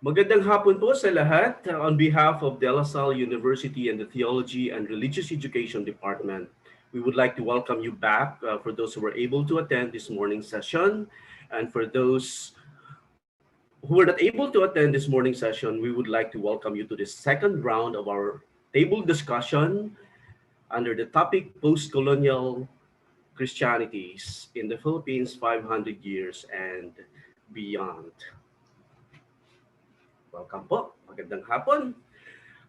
Magandang hapon po sa lahat. On behalf of De La Salle University and the Theology and Religious Education Department, we would like to welcome you back for those who were able to attend this morning's session. And for those who were not able to attend this morning's session, we would like to welcome you to the second round of our table discussion under the topic Postcolonial Christianities in the Philippines 500 years and beyond. Welcome po. Magandang hapon.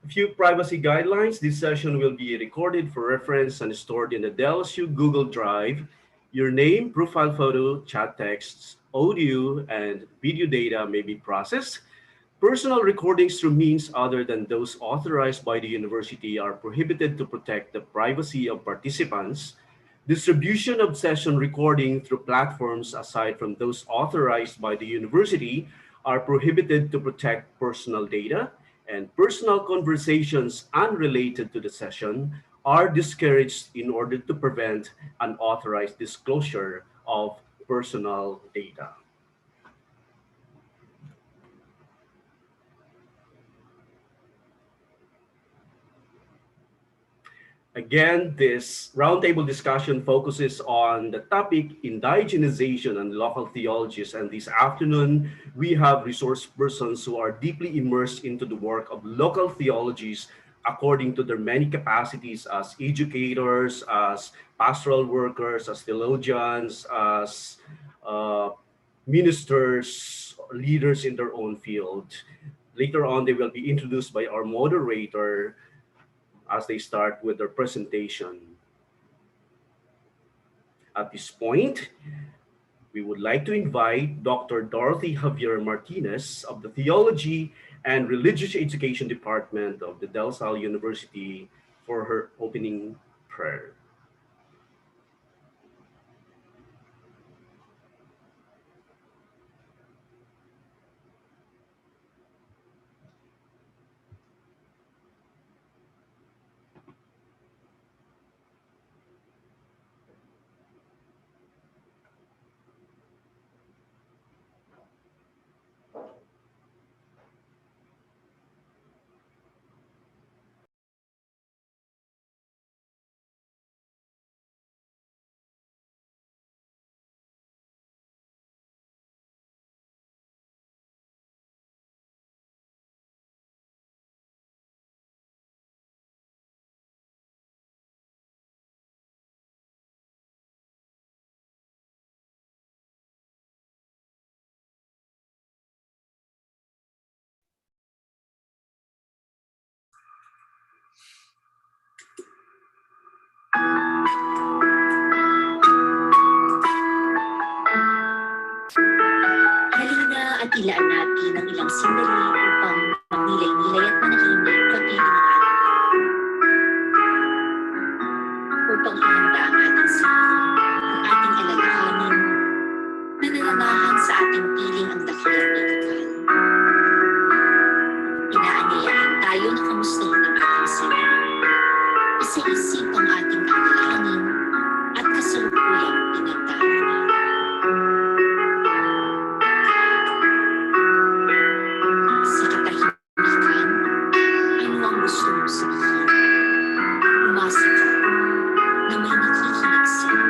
A few privacy guidelines. This session will be recorded for reference and stored in the DELSU Google Drive. Your name, profile photo, chat texts, audio, and video data may be processed. Personal recordings through means other than those authorized by the university are prohibited to protect the privacy of participants. Distribution of session recording through platforms aside from those authorized by the university are prohibited to protect personal data, and personal conversations unrelated to the session are discouraged in order to prevent unauthorized disclosure of personal data. Again, this roundtable discussion focuses on the topic indigenization and local theologies. And this afternoon, we have resource persons who are deeply immersed into the work of local theologies according to their many capacities as educators, as pastoral workers, as theologians, as uh, ministers, leaders in their own field. Later on, they will be introduced by our moderator as they start with their presentation. At this point, we would like to invite Dr. Dorothy Javier Martinez of the Theology and Religious Education Department of the De La Salle University for her opening prayer. Halina at ilaan natin ang ilang sandali upang magnilay-nilay at manahimik kapiling ang ating upang ihanda ang ating sarili, ang ating alalahanin, na nananahan sa ating piling ang dakilang ikakal. Inaanyayahan tayo na kamustahin ang ating sarili. Isa-isip ang ating alalahanin at kasalukuyang pinagdaanan. Sa katahimikan, ano ang gusto mong sabihin? Umasa ka na may nakikinig sa'yo.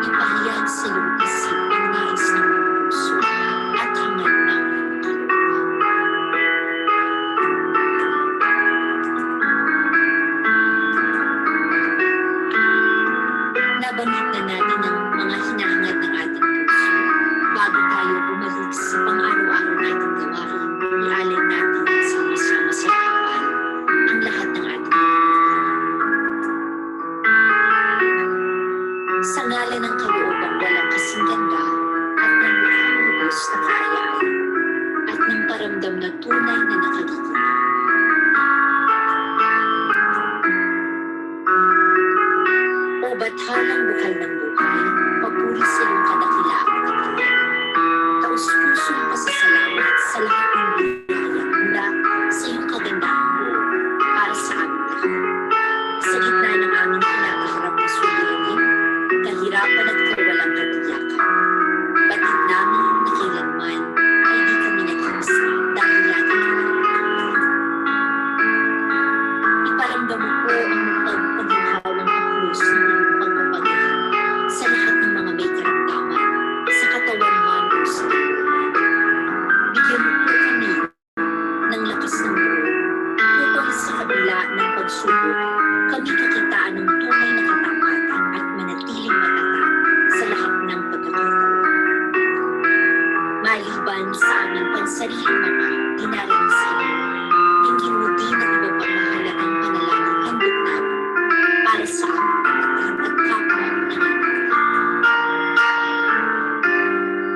Ipahayag sa iyong isip ang nais ng iyong puso at hangad ng iyong kalooban. Nabanggit na natin ang mga hinahangad ng ating puso bago tayo bumalik sa pang-araw-araw nating gawain. Ialay natin at sama-sama sa kapal ang lahat ng ating sa ngalan ng kaloobang walang kasing ganda at ng lubos na kaayaan at ng paramdam na tunay na nakagigilan. O bathalang bukal ng buhay, papuri sa iyong kadakilaang katiyan. Taus-pusong pasasalamat sa lahat ng biyaya mula sa iyong kagandahang buo para sa aming lahat. Sa gitna ng aming kinakaharap na suliranin, kahirapan at kawalang katiyakan, batid namin na kailanman ay di kami naging marihing mga dinaranasan. Dinggin mo din ang iba pang mahalagang panalangin handog namin para sa aming kapatid at kapwa nananalig.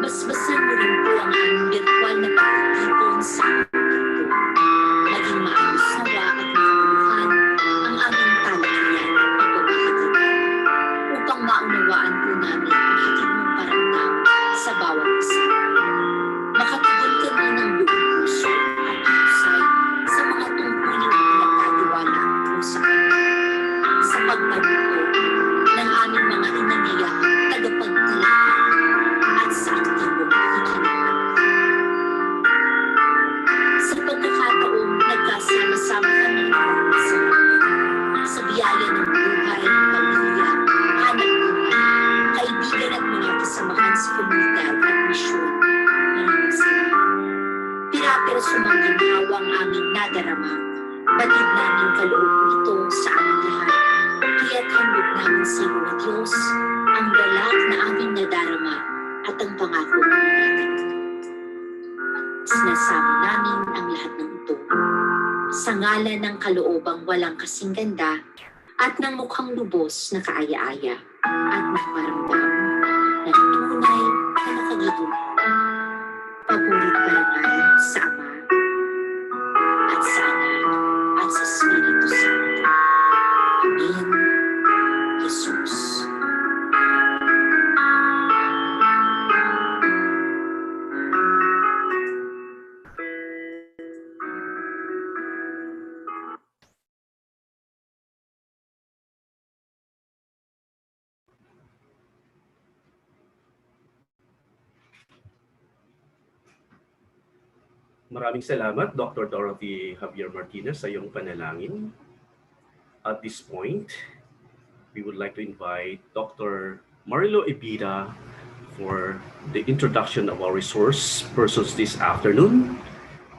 Basbasan mo rin po ang aming virtual na pagtitipon sa aming mundo. Maging maayos nawa at makabuluhan ang aming talakayan at pagbabahagi upang maunawaan po namin ang hatid mong paramdam sa bawat isa. Makatugon kami ng buong puso at husay sa mga tungkulin na pinagkatiwala po sa amin. Sa pagpanuto ng aming mga inangyayang tagapagtalakay at sa aktibong pakikinig. Sa pagkakataong nagkasama-sama kami sa sa biyaya ng buhay, pamilya, hanap buhay, kaibigan at mga kasamahan sa komunidad at misyon. Maraming salamat. Pira-piraso mang ginhawa ang aming nadarama, batid namin kaloob mo ito sa aming lahat. Kaya't handog namin sa iyo, Diyos, ang galak na aming nadarama at ang pangako ng natin. Sinasama namin ang lahat ng ito sa ngalan ng kaloobang walang kasing ganda at ng mukhang lubos na kaaya-aya at ng maramdam na tunay na nakagiging paborit parangal sa Ama at sa Anak at sa Espiritu Santo. Amen. Jesus. Maraming salamat, Dr. Dorothy Javier Martinez, sa iyong panalangin. At this point, we would like to invite Dr. Marilo Ebida for the introduction of our resource persons this afternoon,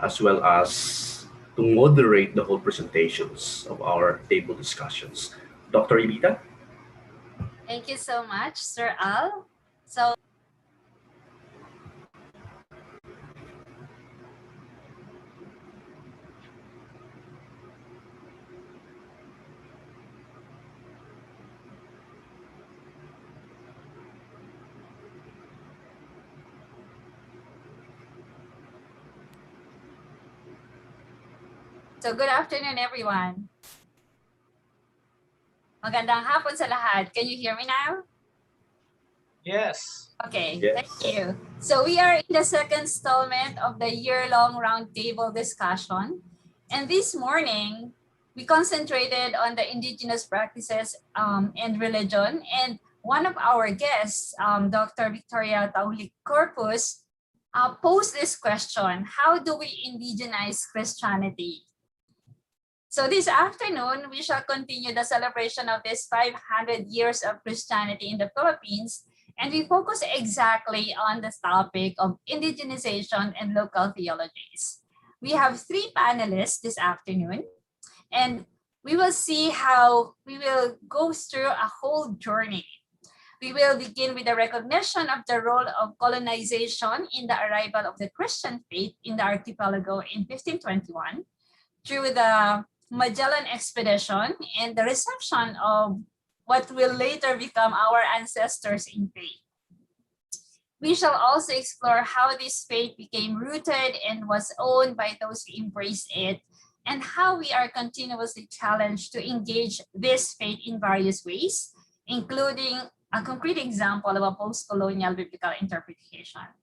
as well as to moderate the whole presentations of our table discussions. Dr. Ebida? Thank you so much, Sir Al. So, good afternoon, everyone. Magandang hapon sa lahat. Can you hear me now? Yes. Okay, Yes. Thank you. So we are in the second installment of the year-long roundtable discussion. And this morning, we concentrated on the indigenous practices and religion. And one of our guests, Dr. Victoria Taulik Corpus, posed this question: how do we indigenize Christianity? So this afternoon, we shall continue the celebration of this 500 years of Christianity in the Philippines, and we focus exactly on the topic of indigenization and local theologies. We have 3 panelists this afternoon, and we will see how we will go through a whole journey. We will begin with the recognition of the role of colonization in the arrival of the Christian faith in the archipelago in 1521, through the Magellan expedition and the reception of what will later become our ancestors in faith. We shall also explore how this faith became rooted and was owned by those who embraced it, and how we are continuously challenged to engage this faith in various ways, including a concrete example of a post-colonial biblical interpretation.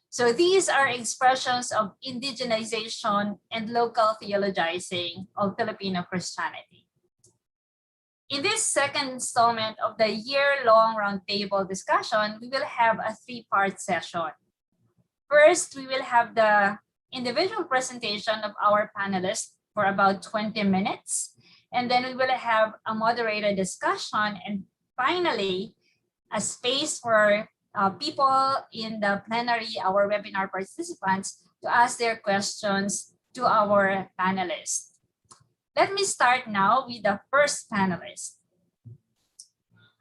So these are expressions of indigenization and local theologizing of Filipino Christianity. In this second installment of the year-long roundtable discussion, we will have a 3-part session. First, we will have the individual presentation of our panelists for about 20 minutes, and then we will have a moderated discussion, and finally, a space for people in the plenary, our webinar participants, to ask their questions to our panelists. Let me start now with the first panelist.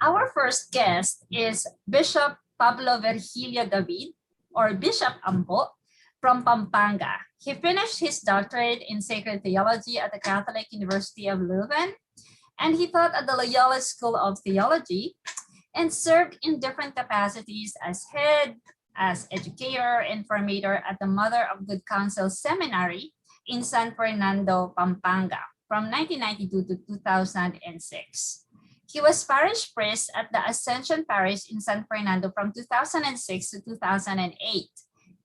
Our first guest is Bishop Pablo Virgilio David, or Bishop Ambo, from Pampanga. He finished his doctorate in sacred theology at the Catholic University of Leuven, and he taught at the Loyola School of Theology and served in different capacities as head, as educator, and formator at the Mother of Good Counsel Seminary in San Fernando, Pampanga from 1992 to 2006. He was parish priest at the Ascension Parish in San Fernando from 2006 to 2008,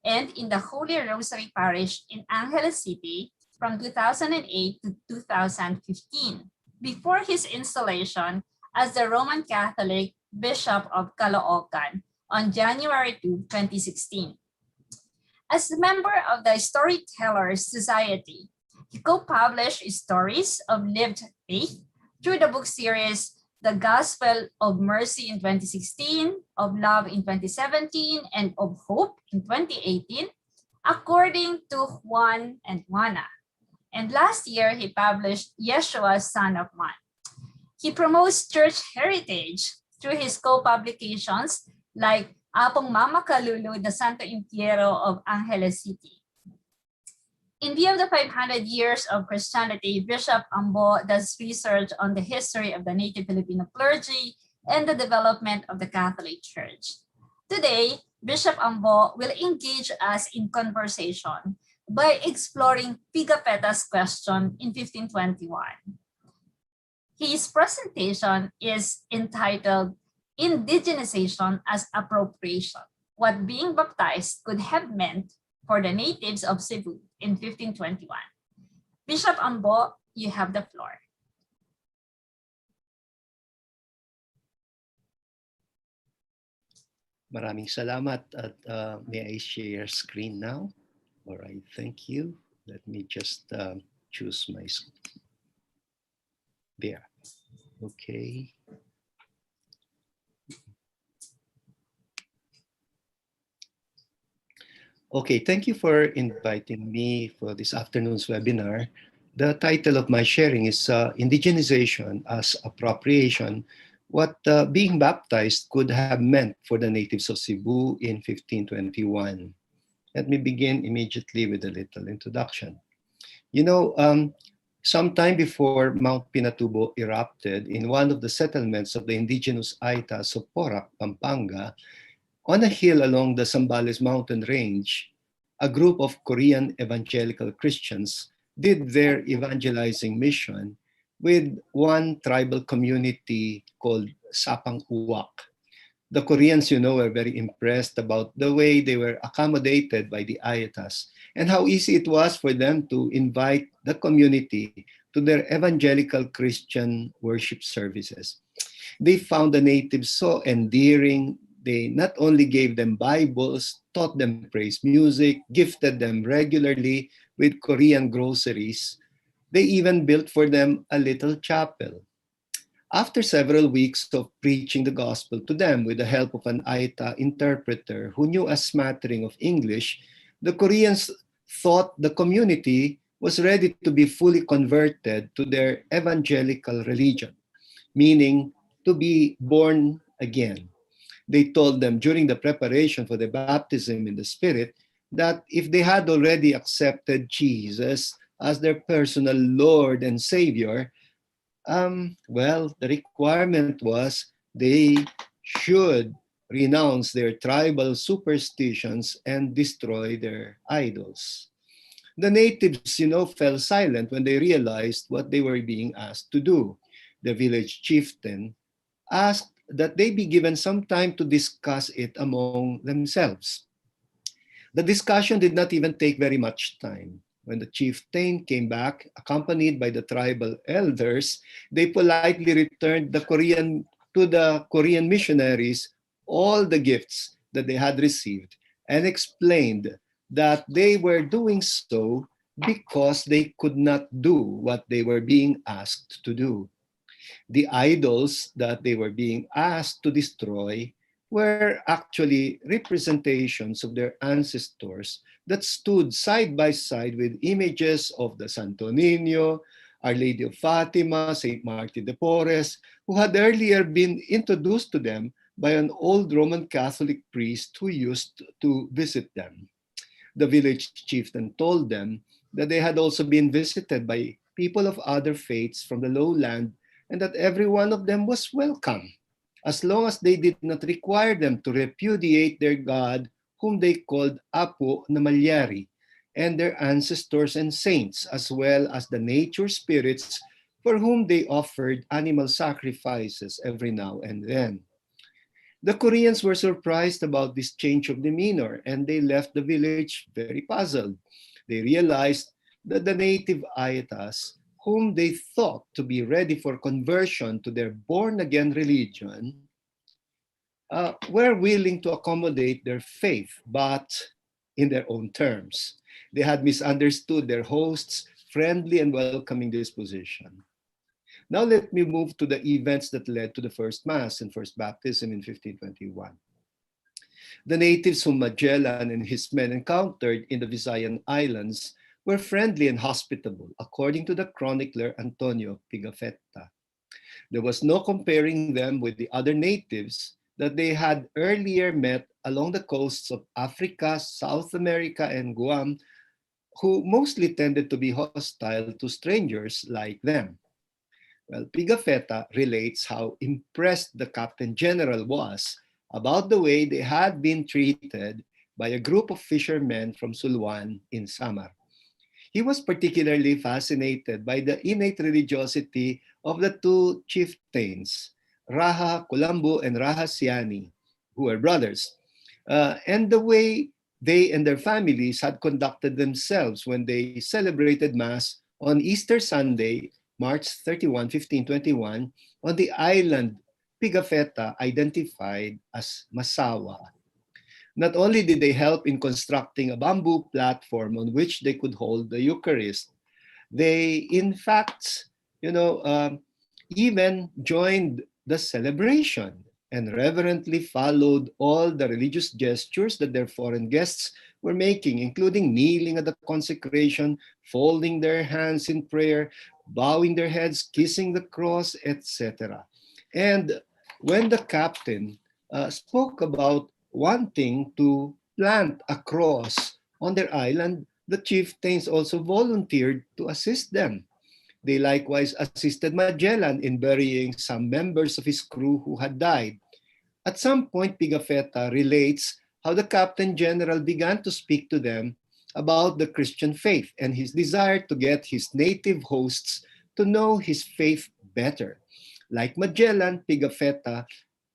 and in the Holy Rosary Parish in Angeles City from 2008 to 2015, before his installation as the Roman Catholic Bishop of Caloocan on January 2, 2016. As a member of the Storytellers Society, he co-published stories of lived faith through the book series The Gospel of Mercy in 2016, of Love in 2017, and of Hope in 2018, according to Juan and Juana. And last year, he published Yeshua, Son of Man. He promotes church heritage through his co-publications like Apong Mama Kalulu, the Santo Impiero of Angeles City. In view of the 500 years of Christianity, Bishop Ambo does research on the history of the native Filipino clergy and the development of the Catholic Church. Today, Bishop Ambo will engage us in conversation by exploring Pigafetta's question in 1521. His presentation is entitled Indigenization as Appropriation, What Being Baptized Could Have Meant for the Natives of Cebu in 1521. Bishop Ambo, you have the floor. Maraming salamat at may I share screen now? All right, thank you. Let me just choose my there. Okay. Okay, thank you for inviting me for this afternoon's webinar. The title of my sharing is Indigenization as Appropriation, What Being Baptized Could Have Meant for the Natives of Cebu in 1521. Let me begin immediately with a little introduction. You know, sometime before Mount Pinatubo erupted in one of the settlements of the indigenous Aitas of Porac, Pampanga, on a hill along the Zambales mountain range, a group of Korean evangelical Christians did their evangelizing mission with one tribal community called Sapang Uwak. The Koreans, you know, were very impressed about the way they were accommodated by the Ayatas and how easy it was for them to invite the community to their evangelical Christian worship services. They found the natives so endearing. They not only gave them Bibles, taught them praise music, gifted them regularly with Korean groceries. They even built for them a little chapel. After several weeks of preaching the gospel to them with the help of an Aita interpreter who knew a smattering of English, the Koreans thought the community was ready to be fully converted to their evangelical religion, meaning to be born again. They told them during the preparation for the baptism in the Spirit that if they had already accepted Jesus as their personal Lord and Savior, well, the requirement was they should renounce their tribal superstitions and destroy their idols. The natives, you know, fell silent when they realized what they were being asked to do. The village chieftain asked that they be given some time to discuss it among themselves. The discussion did not even take very much time. When the chieftain came back, accompanied by the tribal elders, they politely returned to the Korean missionaries all the gifts that they had received and explained that they were doing so because they could not do what they were being asked to do. The idols that they were being asked to destroy were actually representations of their ancestors that stood side by side with images of the Santo Niño, Our Lady of Fatima, Saint Martin de Porres, who had earlier been introduced to them by an old Roman Catholic priest who used to visit them. The village chieftain told them that they had also been visited by people of other faiths from the lowland and that every one of them was welcome, as long as they did not require them to repudiate their god, whom they called Apo Namalyari, and their ancestors and saints, as well as the nature spirits for whom they offered animal sacrifices every now and then. The Koreans were surprised about this change of demeanor and they left the village very puzzled. They realized that the native Ayatas, whom they thought to be ready for conversion to their born again religion, were willing to accommodate their faith, but in their own terms. They had misunderstood their host's friendly and welcoming disposition. Now let me move to the events that led to the first Mass and first baptism in 1521. The natives whom Magellan and his men encountered in the Visayan Islands were friendly and hospitable, according to the chronicler Antonio Pigafetta. There was no comparing them with the other natives that they had earlier met along the coasts of Africa, South America, and Guam, who mostly tended to be hostile to strangers like them. Well, Pigafetta relates how impressed the Captain General was about the way they had been treated by a group of fishermen from Suluan in Samar. He was particularly fascinated by the innate religiosity of the two chieftains, Raha Kulambu and Raha Siani, who were brothers, and the way they and their families had conducted themselves when they celebrated Mass on Easter Sunday, March 31, 1521, on the island Pigafetta identified as Masawa. Not only did they help in constructing a bamboo platform on which they could hold the Eucharist, they in fact, even joined the celebration and reverently followed all the religious gestures that their foreign guests were making, including kneeling at the consecration, folding their hands in prayer, bowing their heads, kissing the cross, etc. And when the captain spoke about wanting to plant a cross on their island, the chieftains also volunteered to assist them. They likewise assisted Magellan in burying some members of his crew who had died. At some point, Pigafetta relates how the Captain General began to speak to them about the Christian faith and his desire to get his native hosts to know his faith better. Like Magellan, Pigafetta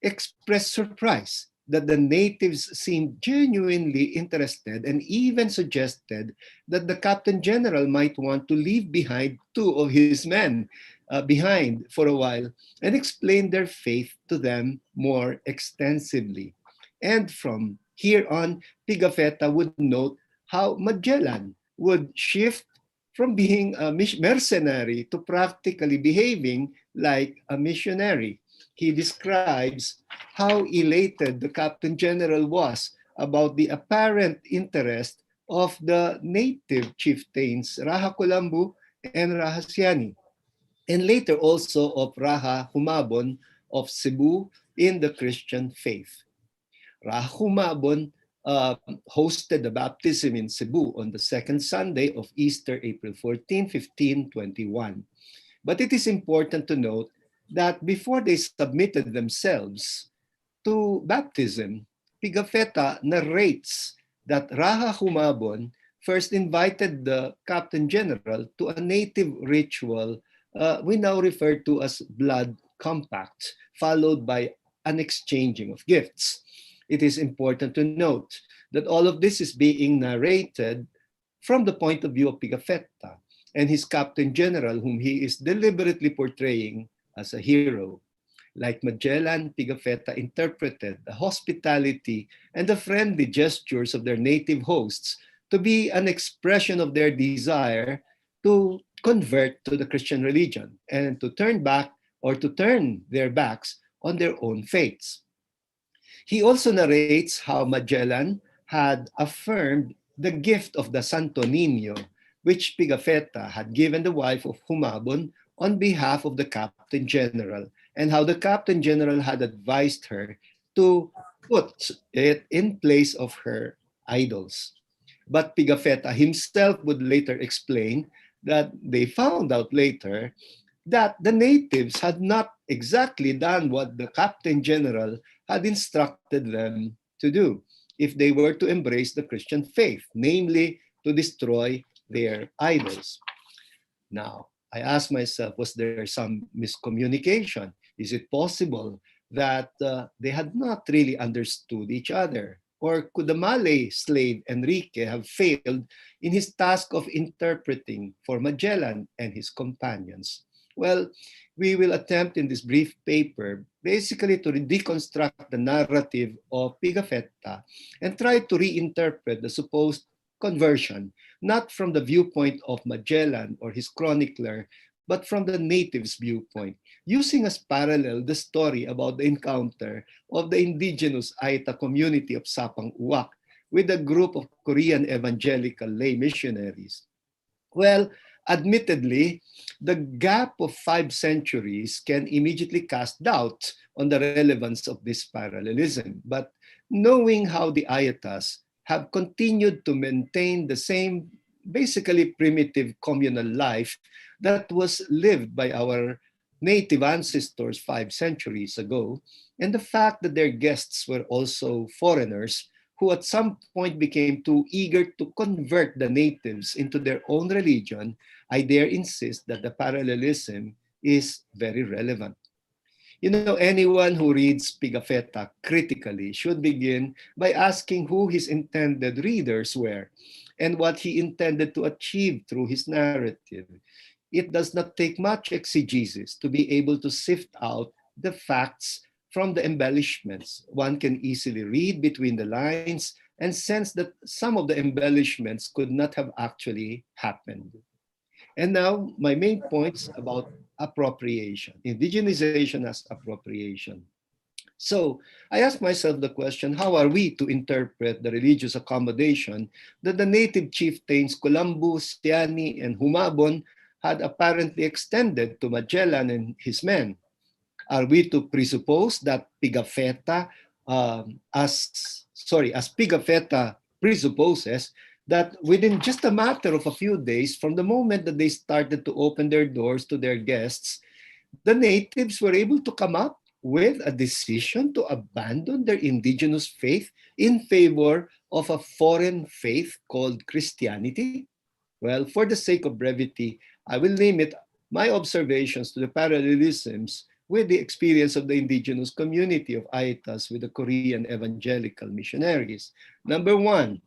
expressed surprise that the natives seemed genuinely interested and even suggested that the Captain General might want to leave behind two of his men behind for a while and explain their faith to them more extensively. And from here on, Pigafetta would note how Magellan would shift from being a mercenary to practically behaving like a missionary. He describes how elated the Captain General was about the apparent interest of the native chieftains Raha Kulambu and Raha Siani, and later also of Raha Humabon of Cebu in the Christian faith. Raha Humabon hosted the baptism in Cebu on the second Sunday of Easter, April 14, 1521. But it is important to note that before they submitted themselves to baptism, Pigafetta narrates that Raha Humabon first invited the Captain General to a native ritual we now refer to as blood compact, followed by an exchanging of gifts. It is important to note that all of this is being narrated from the point of view of Pigafetta and his Captain General, whom he is deliberately portraying as a hero. Like Magellan, Pigafetta interpreted the hospitality and the friendly gestures of their native hosts to be an expression of their desire to convert to the Christian religion and to turn back or to turn their backs on their own faiths. He also narrates how Magellan had affirmed the gift of the Santo Niño, which Pigafetta had given the wife of Humabon on behalf of the Captain General, and how the Captain General had advised her to put it in place of her idols. But Pigafetta himself would later explain that they found out later that the natives had not exactly done what the Captain General had instructed them to do if they were to embrace the Christian faith, namely to destroy their idols. Now, I asked myself, was there some miscommunication? Is it possible that they had not really understood each other? Or could the Malay slave Enrique have failed in his task of interpreting for Magellan and his companions? Well, we will attempt in this brief paper basically to deconstruct the narrative of Pigafetta and try to reinterpret the supposed conversion, not from the viewpoint of Magellan or his chronicler, but from the native's viewpoint, using as parallel the story about the encounter of the indigenous Aita community of Sapang Uwak with a group of Korean evangelical lay missionaries. Well, admittedly, the gap of 5 centuries can immediately cast doubt on the relevance of this parallelism. But knowing how the Ayatas have continued to maintain the same basically primitive communal life that was lived by our native ancestors 5 centuries ago, and the fact that their guests were also foreigners who at some point became too eager to convert the natives into their own religion, I dare insist that the parallelism is very relevant. You know, anyone who reads Pigafetta critically should begin by asking who his intended readers were and what he intended to achieve through his narrative. It does not take much exegesis to be able to sift out the facts from the embellishments. One can easily read between the lines and sense that some of the embellishments could not have actually happened. And now, my main points about appropriation, indigenization as appropriation. So, I asked myself the question, how are we to interpret the religious accommodation that the native chieftains Columbus, Tiani, and Humabon had apparently extended to Magellan and his men? Are we to presuppose that Pigafetta, as Pigafetta presupposes, that within just a matter of a few days from the moment that they started to open their doors to their guests, the natives were able to come up with a decision to abandon their indigenous faith in favor of a foreign faith called Christianity? Well, for the sake of brevity, I will limit my observations to the parallelisms with the experience of the indigenous community of Aitas with the Korean evangelical missionaries. Number one,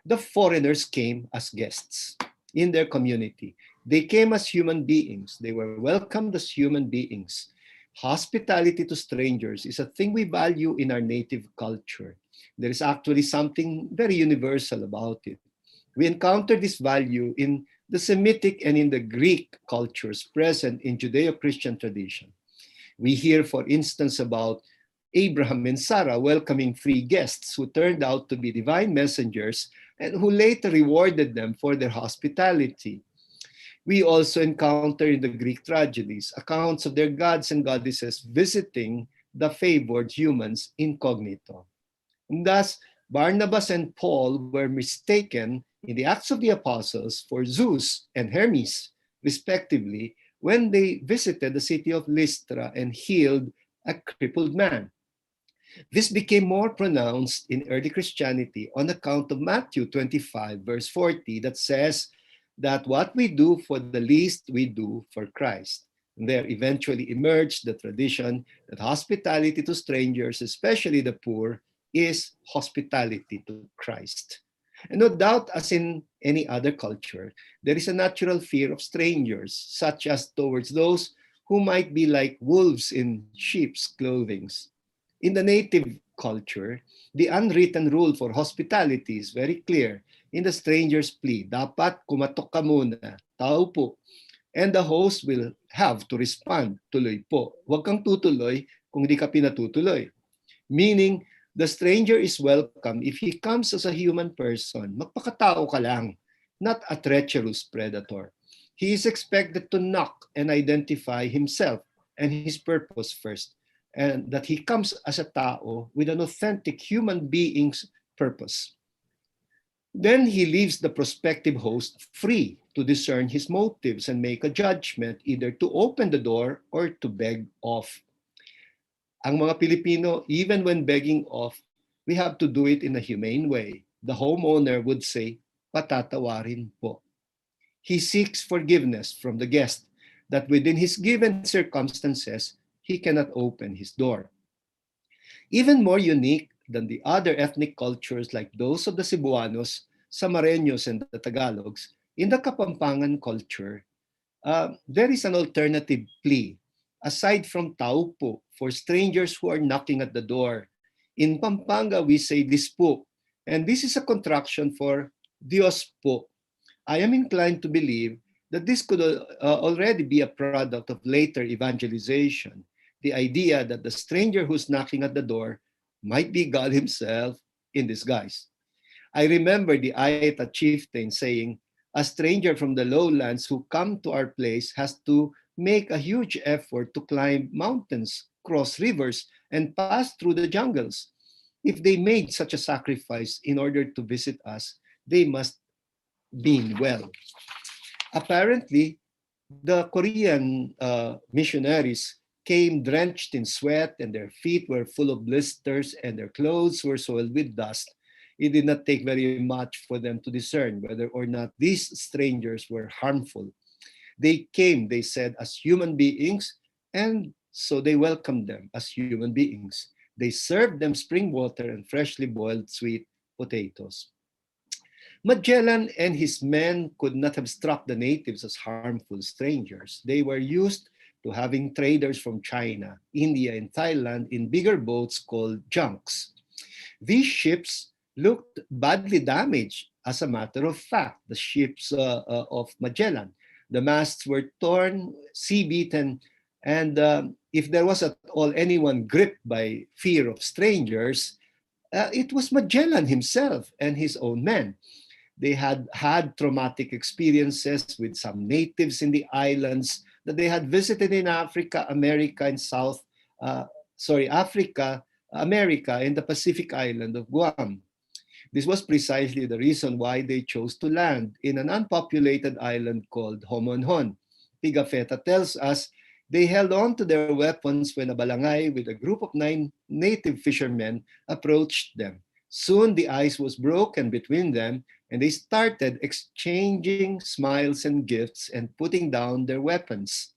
the foreigners came as guests in their community. They came as human beings. They were welcomed as human beings. Hospitality to strangers is a thing we value in our native culture. There is actually something very universal about it. We encounter this value in the Semitic and in the Greek cultures present in Judeo-Christian tradition. We hear, for instance, about Abraham and Sarah welcoming 3 guests who turned out to be divine messengers and who later rewarded them for their hospitality. We also encounter in the Greek tragedies accounts of their gods and goddesses visiting the favored humans incognito. And thus, Barnabas and Paul were mistaken in the Acts of the Apostles for Zeus and Hermes, respectively, when they visited the city of Lystra and healed a crippled man. This became more pronounced in early Christianity on account of Matthew 25, verse 40, that says that what we do for the least, we do for Christ. And there eventually emerged the tradition that hospitality to strangers, especially the poor, is hospitality to Christ. And no doubt, as in any other culture, there is a natural fear of strangers, such as towards those who might be like wolves in sheep's clothing. In the native culture, the unwritten rule for hospitality is very clear. In the stranger's plea, dapat kumatok ka muna, tao po. And the host will have to respond, tuloy po. Huwag kang tutuloy kung di ka pinatutuloy. Meaning, the stranger is welcome if he comes as a human person. Magpakatao ka lang, not a treacherous predator. He is expected to knock and identify himself and his purpose first, and that he comes as a tao with an authentic human being's purpose. Then he leaves the prospective host free to discern his motives and make a judgment either to open the door or to beg off. Ang mga Pilipino, even when begging off, we have to do it in a humane way. The homeowner would say, patatawarin po. He seeks forgiveness from the guest that within his given circumstances, he cannot open his door. Even more unique than the other ethnic cultures like those of the Cebuanos, Samareños, and the Tagalogs, in the Kapampangan culture, there is an alternative plea. Aside from tao po, for strangers who are knocking at the door, in Pampanga we say dispo, and this is a contraction for Dios po. I am inclined to believe that this could already be a product of later evangelization. The idea that the stranger who's knocking at the door might be God Himself in disguise. I remember the Ayeta chieftain saying, a stranger from the lowlands who come to our place has to make a huge effort to climb mountains, cross rivers, and pass through the jungles. If they made such a sacrifice in order to visit us, they must mean well. Apparently, the Korean missionaries came drenched in sweat and their feet were full of blisters and their clothes were soiled with dust. It did not take very much for them to discern whether or not these strangers were harmful. They came, they said, as human beings, and so they welcomed them as human beings. They served them spring water and freshly boiled sweet potatoes. Magellan and his men could not have struck the natives as harmful strangers. They were used to having traders from China, India, and Thailand in bigger boats called junks. These ships looked badly damaged, as a matter of fact, the ships of Magellan. The masts were torn, sea-beaten, and if there was at all anyone gripped by fear of strangers, it was Magellan himself and his own men. They had had traumatic experiences with some natives in the islands that they had visited in Africa, America, and Africa, America, and the Pacific island of Guam. This was precisely the reason why they chose to land in an unpopulated island called Homonhon. Pigafetta tells us they held on to their weapons when a balangay with a group of 9 native fishermen approached them. Soon the ice was broken between them, and they started exchanging smiles and gifts and putting down their weapons.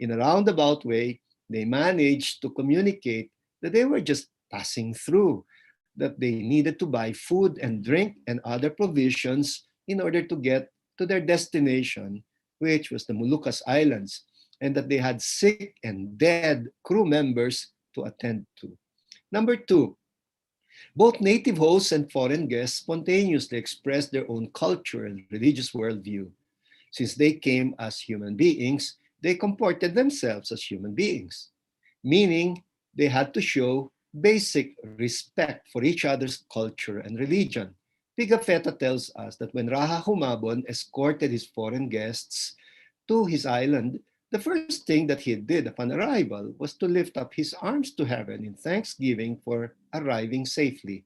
In a roundabout way, they managed to communicate that they were just passing through, that they needed to buy food and drink and other provisions in order to get to their destination, which was the Moluccas Islands, and that they had sick and dead crew members to attend to. Number 2, both native hosts and foreign guests spontaneously expressed their own culture and religious worldview. Since they came as human beings, they comported themselves as human beings, meaning they had to show basic respect for each other's culture and religion. Pigafetta tells us that when Raha Humabon escorted his foreign guests to his island, the first thing that he did upon arrival was to lift up his arms to heaven in thanksgiving for arriving safely.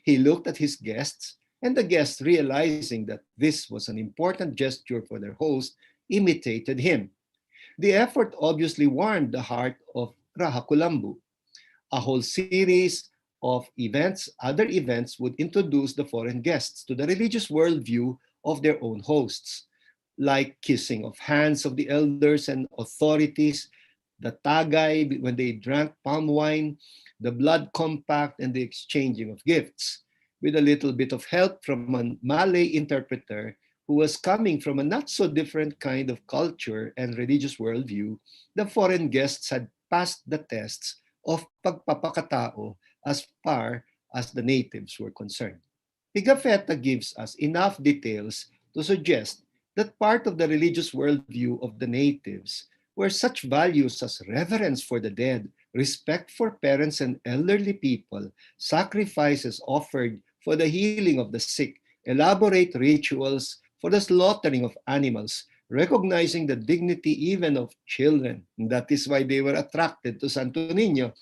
He looked at his guests, and the guests, realizing that this was an important gesture for their host, imitated him. The effort obviously warmed the heart of Raha Kulambu. A whole series of events, other events, would introduce the foreign guests to the religious worldview of their own hosts, like kissing of hands of the elders and authorities, the tagay when they drank palm wine, the blood compact, and the exchanging of gifts. With a little bit of help from a Malay interpreter who was coming from a not so different kind of culture and religious worldview, the foreign guests had passed the tests of pagpapakatao as far as the natives were concerned. Pigafetta gives us enough details to suggest that part of the religious worldview of the natives were such values as reverence for the dead, respect for parents and elderly people, sacrifices offered for the healing of the sick, elaborate rituals for the slaughtering of animals, recognizing the dignity even of children. That is why they were attracted to Santo Niño.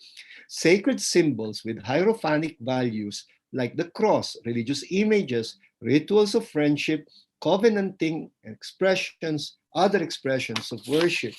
sacred symbols with hierophanic values like the cross, religious images, rituals of friendship, covenanting expressions, other expressions of worship.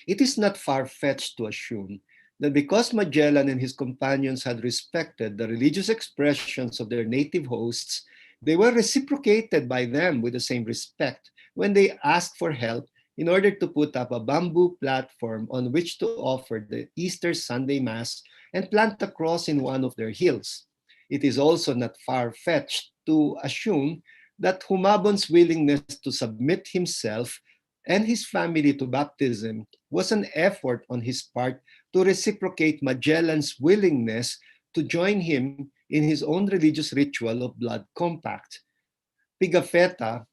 It is not far-fetched to assume that because Magellan and his companions had respected the religious expressions of their native hosts, they were reciprocated by them with the same respect when they asked for help in order to put up a bamboo platform on which to offer the Easter Sunday Mass and plant a cross in one of their hills. It is also not far-fetched to assume that Humabon's willingness to submit himself and his family to baptism was an effort on his part to reciprocate Magellan's willingness to join him in his own religious ritual of blood compact. Pigafetta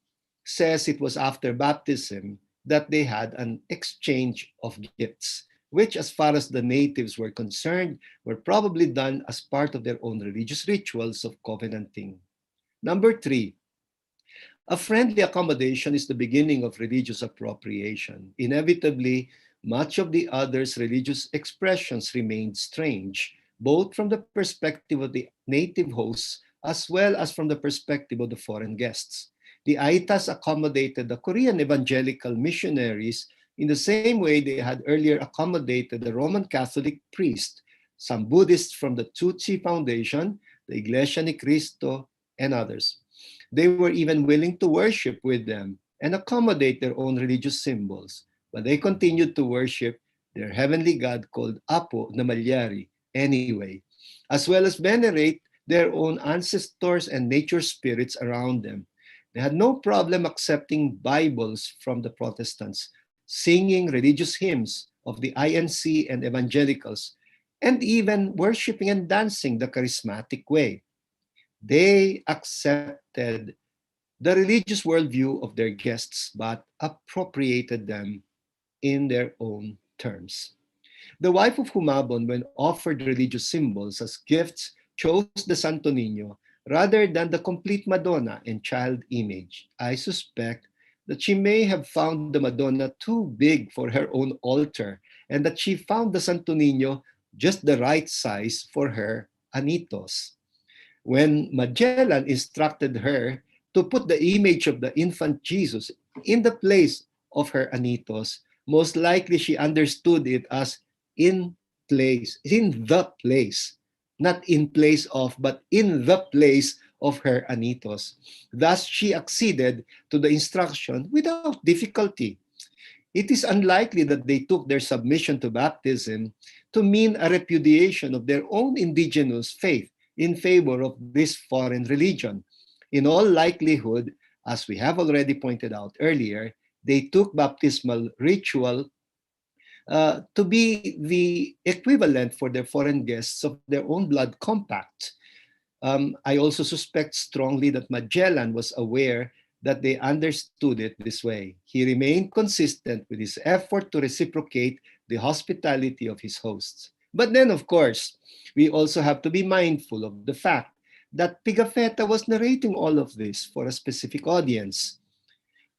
says it was after baptism that they had an exchange of gifts, which, as far as the natives were concerned, were probably done as part of their own religious rituals of covenanting. Number three, a friendly accommodation is the beginning of religious appropriation. Inevitably, much of the other's religious expressions remained strange, both from the perspective of the native hosts as well as from the perspective of the foreign guests. The Aitas accommodated the Korean evangelical missionaries in the same way they had earlier accommodated the Roman Catholic priest, some Buddhists from the Tutsi Foundation, the Iglesia Ni Cristo, and others. They were even willing to worship with them and accommodate their own religious symbols, but they continued to worship their heavenly God called Apo Namalyari anyway, as well as venerate their own ancestors and nature spirits around them. They had no problem accepting Bibles from the Protestants, singing religious hymns of the INC and evangelicals, and even worshiping and dancing the charismatic way. They accepted the religious worldview of their guests, but appropriated them in their own terms. The wife of Humabon, when offered religious symbols as gifts, chose the Santo Niño rather than the complete Madonna and child image. I suspect that she may have found the Madonna too big for her own altar and that she found the Santo Niño just the right size for her anitos. When Magellan instructed her to put the image of the infant Jesus in the place of her anitos, most likely she understood it as in in the place, not in place of, but in the place of her anitos. Thus, she acceded to the instruction without difficulty. It is unlikely that they took their submission to baptism to mean a repudiation of their own indigenous faith in favor of this foreign religion. In all likelihood, as we have already pointed out earlier, they took baptismal ritual to be the equivalent for their foreign guests of their own blood compact. I also suspect strongly that Magellan was aware that they understood it this way. He remained consistent with his effort to reciprocate the hospitality of his hosts. But then, of course, we also have to be mindful of the fact that Pigafetta was narrating all of this for a specific audience,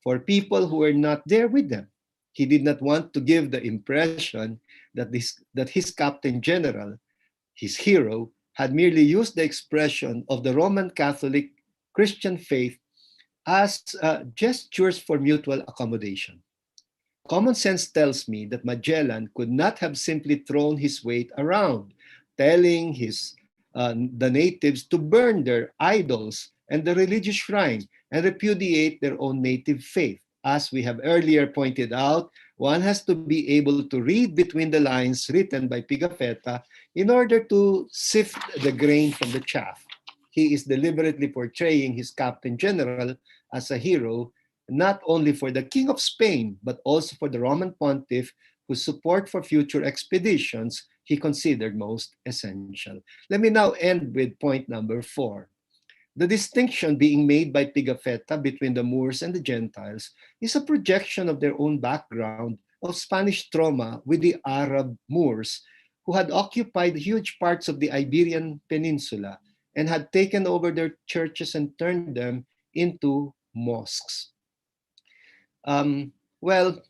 for people who were not there with them. He did not want to give the impression that his captain general, his hero, had merely used the expression of the Roman Catholic Christian faith as gestures for mutual accommodation. Common sense tells me that Magellan could not have simply thrown his weight around, telling the natives to burn their idols and the religious shrine and repudiate their own native faith. As we have earlier pointed out, one has to be able to read between the lines written by Pigafetta in order to sift the grain from the chaff. He is deliberately portraying his captain general as a hero, not only for the King of Spain, but also for the Roman pontiff whose support for future expeditions he considered most essential. Let me now end with point number 4. The distinction being made by Pigafetta between the Moors and the Gentiles is a projection of their own background of Spanish trauma with the Arab Moors, who had occupied huge parts of the Iberian Peninsula and had taken over their churches and turned them into mosques. Well,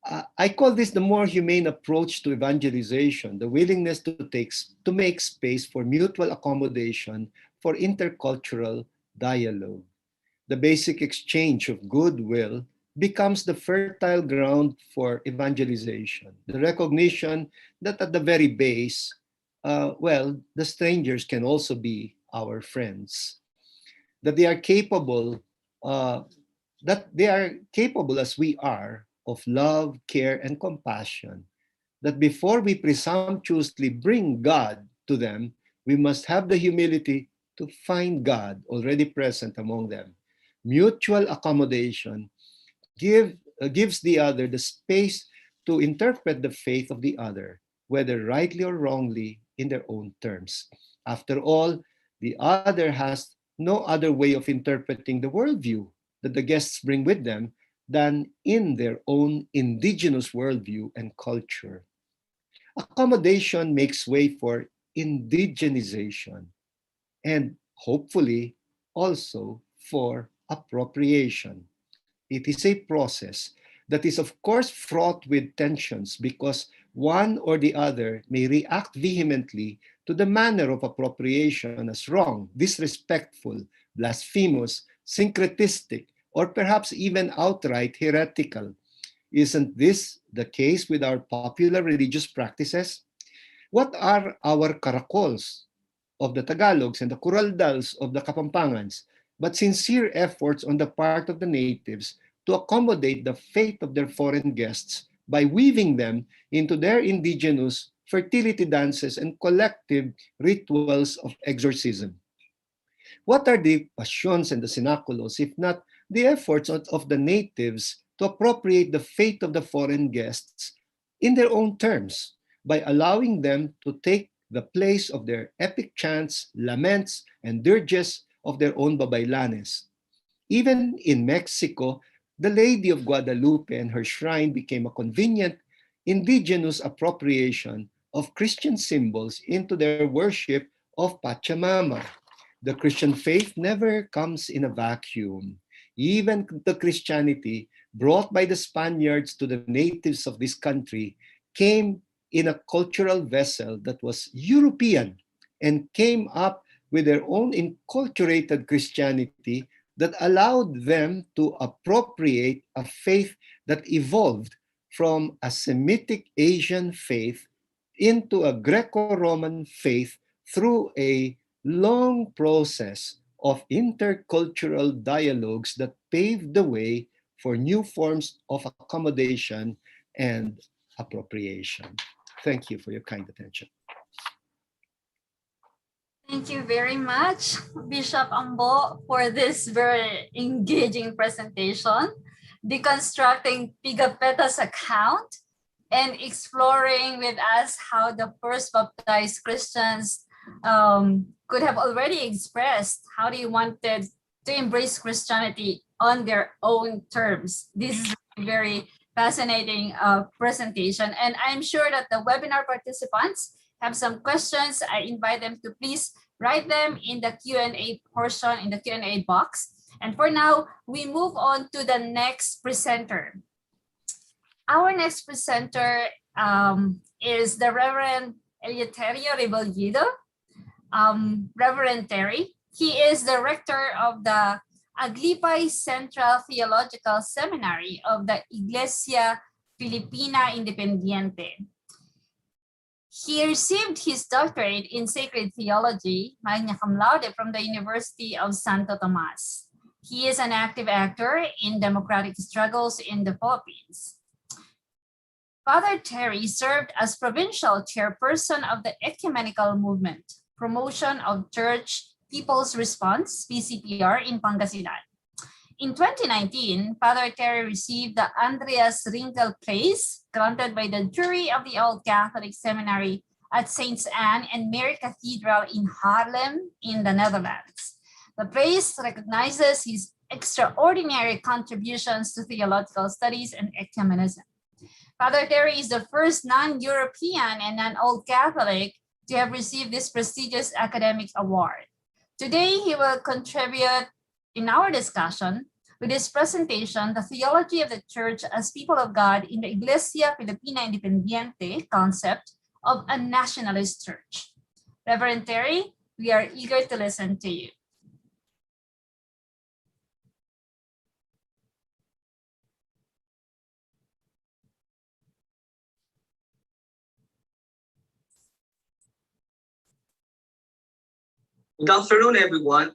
I call this the more humane approach to evangelization, the willingness to make space for mutual accommodation for intercultural dialogue. The basic exchange of goodwill becomes the fertile ground for evangelization. The recognition that at the very base, the strangers can also be our friends. That they are capable, uh, as we are of love, care, and compassion. That before we presumptuously bring God to them, we must have the humility to find God already present among them. Mutual accommodation gives the other the space to interpret the faith of the other, whether rightly or wrongly, in their own terms. After all, the other has no other way of interpreting the worldview that the guests bring with them than in their own indigenous worldview and culture. Accommodation makes way for indigenization and hopefully also for appropriation. It is a process that is, of course, fraught with tensions because one or the other may react vehemently to the manner of appropriation as wrong, disrespectful, blasphemous, syncretistic, or perhaps even outright heretical. Isn't this the case with our popular religious practices? What are our caracols of the Tagalogs and the Kuraldals of the Kapampangans, but sincere efforts on the part of the natives to accommodate the faith of their foreign guests by weaving them into their indigenous fertility dances and collective rituals of exorcism? What are the passions and the cenaculos if not the efforts of the natives to appropriate the faith of the foreign guests in their own terms by allowing them to take the place of their epic chants, laments, and dirges of their own babaylanes? Even in Mexico, the Lady of Guadalupe and her shrine became a convenient indigenous appropriation of Christian symbols into their worship of Pachamama. The Christian faith never comes in a vacuum. Even the Christianity brought by the Spaniards to the natives of this country came in a cultural vessel that was European and came up with their own enculturated Christianity that allowed them to appropriate a faith that evolved from a Semitic Asian faith into a Greco-Roman faith through a long process of intercultural dialogues that paved the way for new forms of accommodation and appropriation. Thank you for your kind attention. Thank you very much, Bishop Ambo, for this very engaging presentation, deconstructing Pigapeta's account and exploring with us how the first baptized Christians could have already expressed how they wanted to embrace Christianity on their own terms. This is a very fascinating presentation, and I'm sure that the webinar participants have some questions. I invite them to please write them in the Q&A portion, in the Q&A box. And for now, we move on to the next presenter. Our next presenter is the Reverend Eleuterio Rebollido. Reverend Terry. He is the rector of the Aglipay Central Theological Seminary of the Iglesia Filipina Independiente. He received his doctorate in sacred theology, magna cum laude, from the University of Santo Tomas. He is an active actor in democratic struggles in the Philippines. Father Terry served as provincial chairperson of the Ecumenical Movement, Promotion of Church People's Response, PCPR, in Pangasinan. In 2019, Father Terry received the Andreas Rinkel Place granted by the jury of the Old Catholic Seminary at St. Anne and Mary Cathedral in Haarlem in the Netherlands. The praise recognizes his extraordinary contributions to theological studies and ecumenism. Father Terry is the first non-European and non-Old Catholic to have received this prestigious academic award. Today, he will contribute in our discussion with this presentation, The Theology of the Church as People of God in the Iglesia Filipina Independiente Concept of a Nationalist Church. Reverend Terry, we are eager to listen to you. Good afternoon, everyone.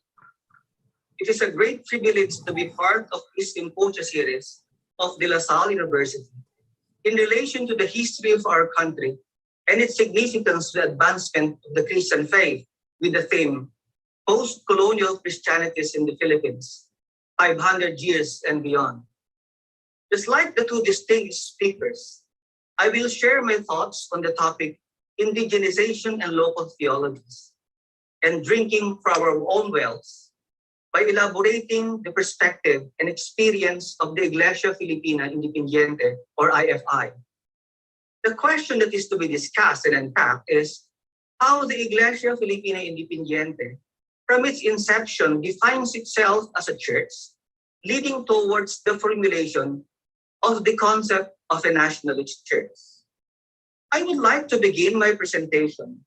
It is a great privilege to be part of this symposium series of De La Salle University in relation to the history of our country and its significance to the advancement of the Christian faith with the theme, Postcolonial Christianities in the Philippines, 500 years and beyond. Just like the two distinguished speakers, I will share my thoughts on the topic, indigenization and local theologies, and drinking from our own wells, by elaborating the perspective and experience of the Iglesia Filipina Independiente, or IFI. The question that is to be discussed and unpacked is how the Iglesia Filipina Independiente, from its inception, defines itself as a church, leading towards the formulation of the concept of a nationalist church. I would like to begin my presentation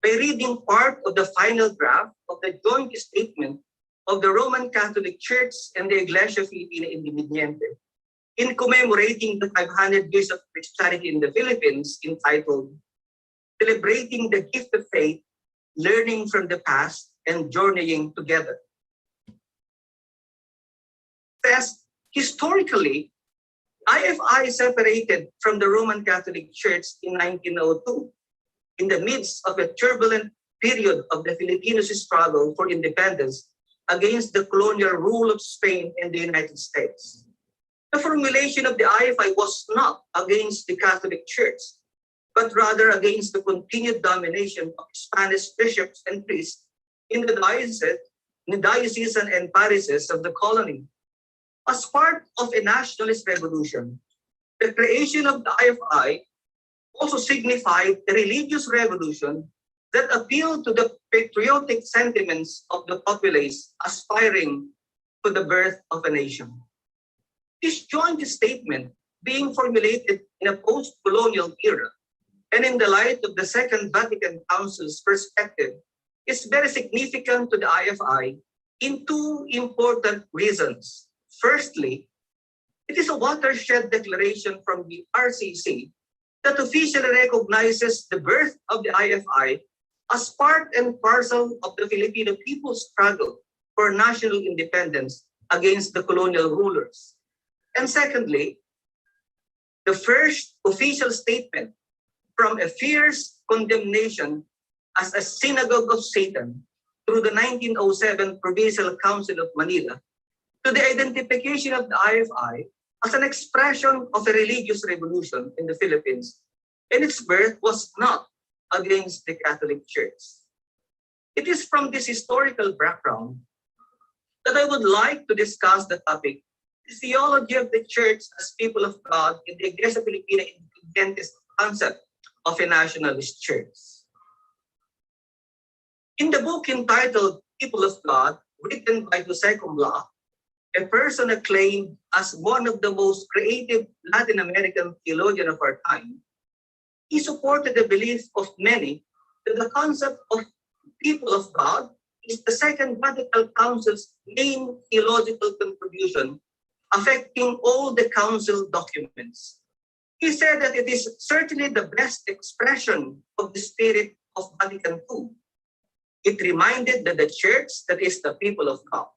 by reading part of the final draft of the joint statement of the Roman Catholic Church and the Iglesia Filipina Independiente in commemorating the 500 years of Christianity in the Philippines, entitled Celebrating the Gift of Faith, Learning from the Past, and Journeying Together. Thus, historically, IFI separated from the Roman Catholic Church in 1902, in the midst of a turbulent period of the Filipinos' struggle for independence against the colonial rule of Spain and the United States. The formulation of the IFI was not against the Catholic Church, but rather against the continued domination of Spanish bishops and priests in the diocesan and parishes of the colony. As part of a nationalist revolution, the creation of the IFI also signified a religious revolution that appealed to the patriotic sentiments of the populace aspiring to the birth of a nation. This joint statement, being formulated in a post-colonial era and in the light of the Second Vatican Council's perspective, is very significant to the IFI in two important reasons. Firstly, it is a watershed declaration from the RCC that officially recognizes the birth of the IFI as part and parcel of the Filipino people's struggle for national independence against the colonial rulers. And secondly, the first official statement from a fierce condemnation as a synagogue of Satan through the 1907 Provincial Council of Manila to the identification of the IFI as an expression of a religious revolution in the Philippines, and its birth was not against the Catholic Church. It is from this historical background that I would like to discuss the topic, the theology of the Church as people of God in the Iglesia Filipina Independiente concept of a nationalist church. In the book entitled People of God, written by Jose Combla, a person acclaimed as one of the most creative Latin American theologians of our time, he supported the belief of many that the concept of people of God is the Second Vatican Council's main theological contribution, affecting all the council documents. He said that it is certainly the best expression of the spirit of Vatican II. It reminded that the church that is the people of God.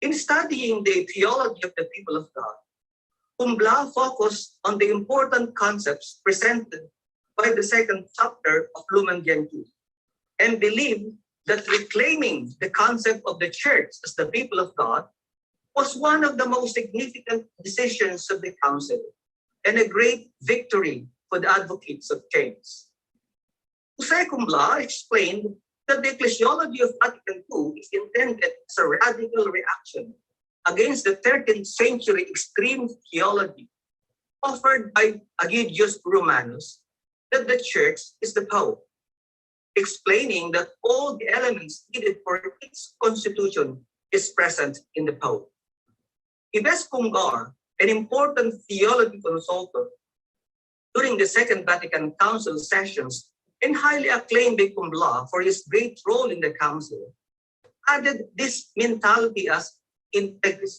In studying the theology of the people of God, Combla focused on the important concepts presented by the second chapter of Lumen Gentium and believed that reclaiming the concept of the church as the people of God was one of the most significant decisions of the council and a great victory for the advocates of change. Jose Combla explained that the ecclesiology of Vatican II is intended as a radical reaction against the 13th century extreme theology offered by Agidius Romanus that the church is the Pope, explaining that all the elements needed for its constitution is present in the Pope. Yves Congar, an important theology consultant during the Second Vatican Council sessions and highly acclaimed by Combla for his great role in the council, added this mentality as integrity.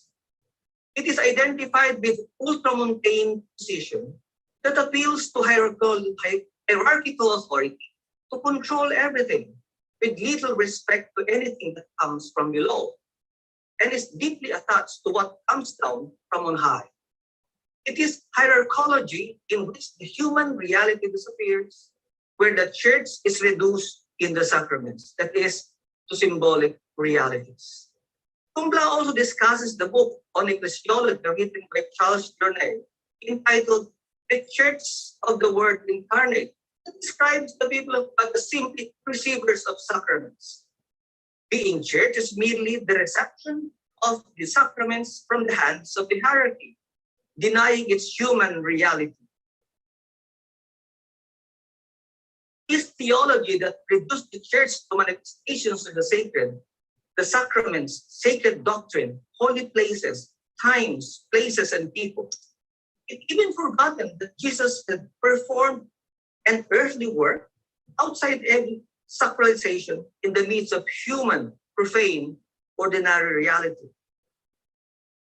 It is identified with ultramontane position that appeals to hierarchical authority to control everything with little respect to anything that comes from below, and is deeply attached to what comes down from on high. It is hierarchology in which the human reality disappears, where the church is reduced in the sacraments, that is, to symbolic realities. Combla also discusses the book on ecclesiology written by Charles Journet, entitled The Church of the Word Incarnate, that describes the people of God as simply receivers of sacraments. Being church is merely the reception of the sacraments from the hands of the hierarchy, denying its human reality. This theology that reduced the church to manifestations of the sacred, the sacraments, sacred doctrine, holy places, times, places, and people. It even forgotten that Jesus had performed an earthly work outside every sacralization in the midst of human, profane, ordinary reality.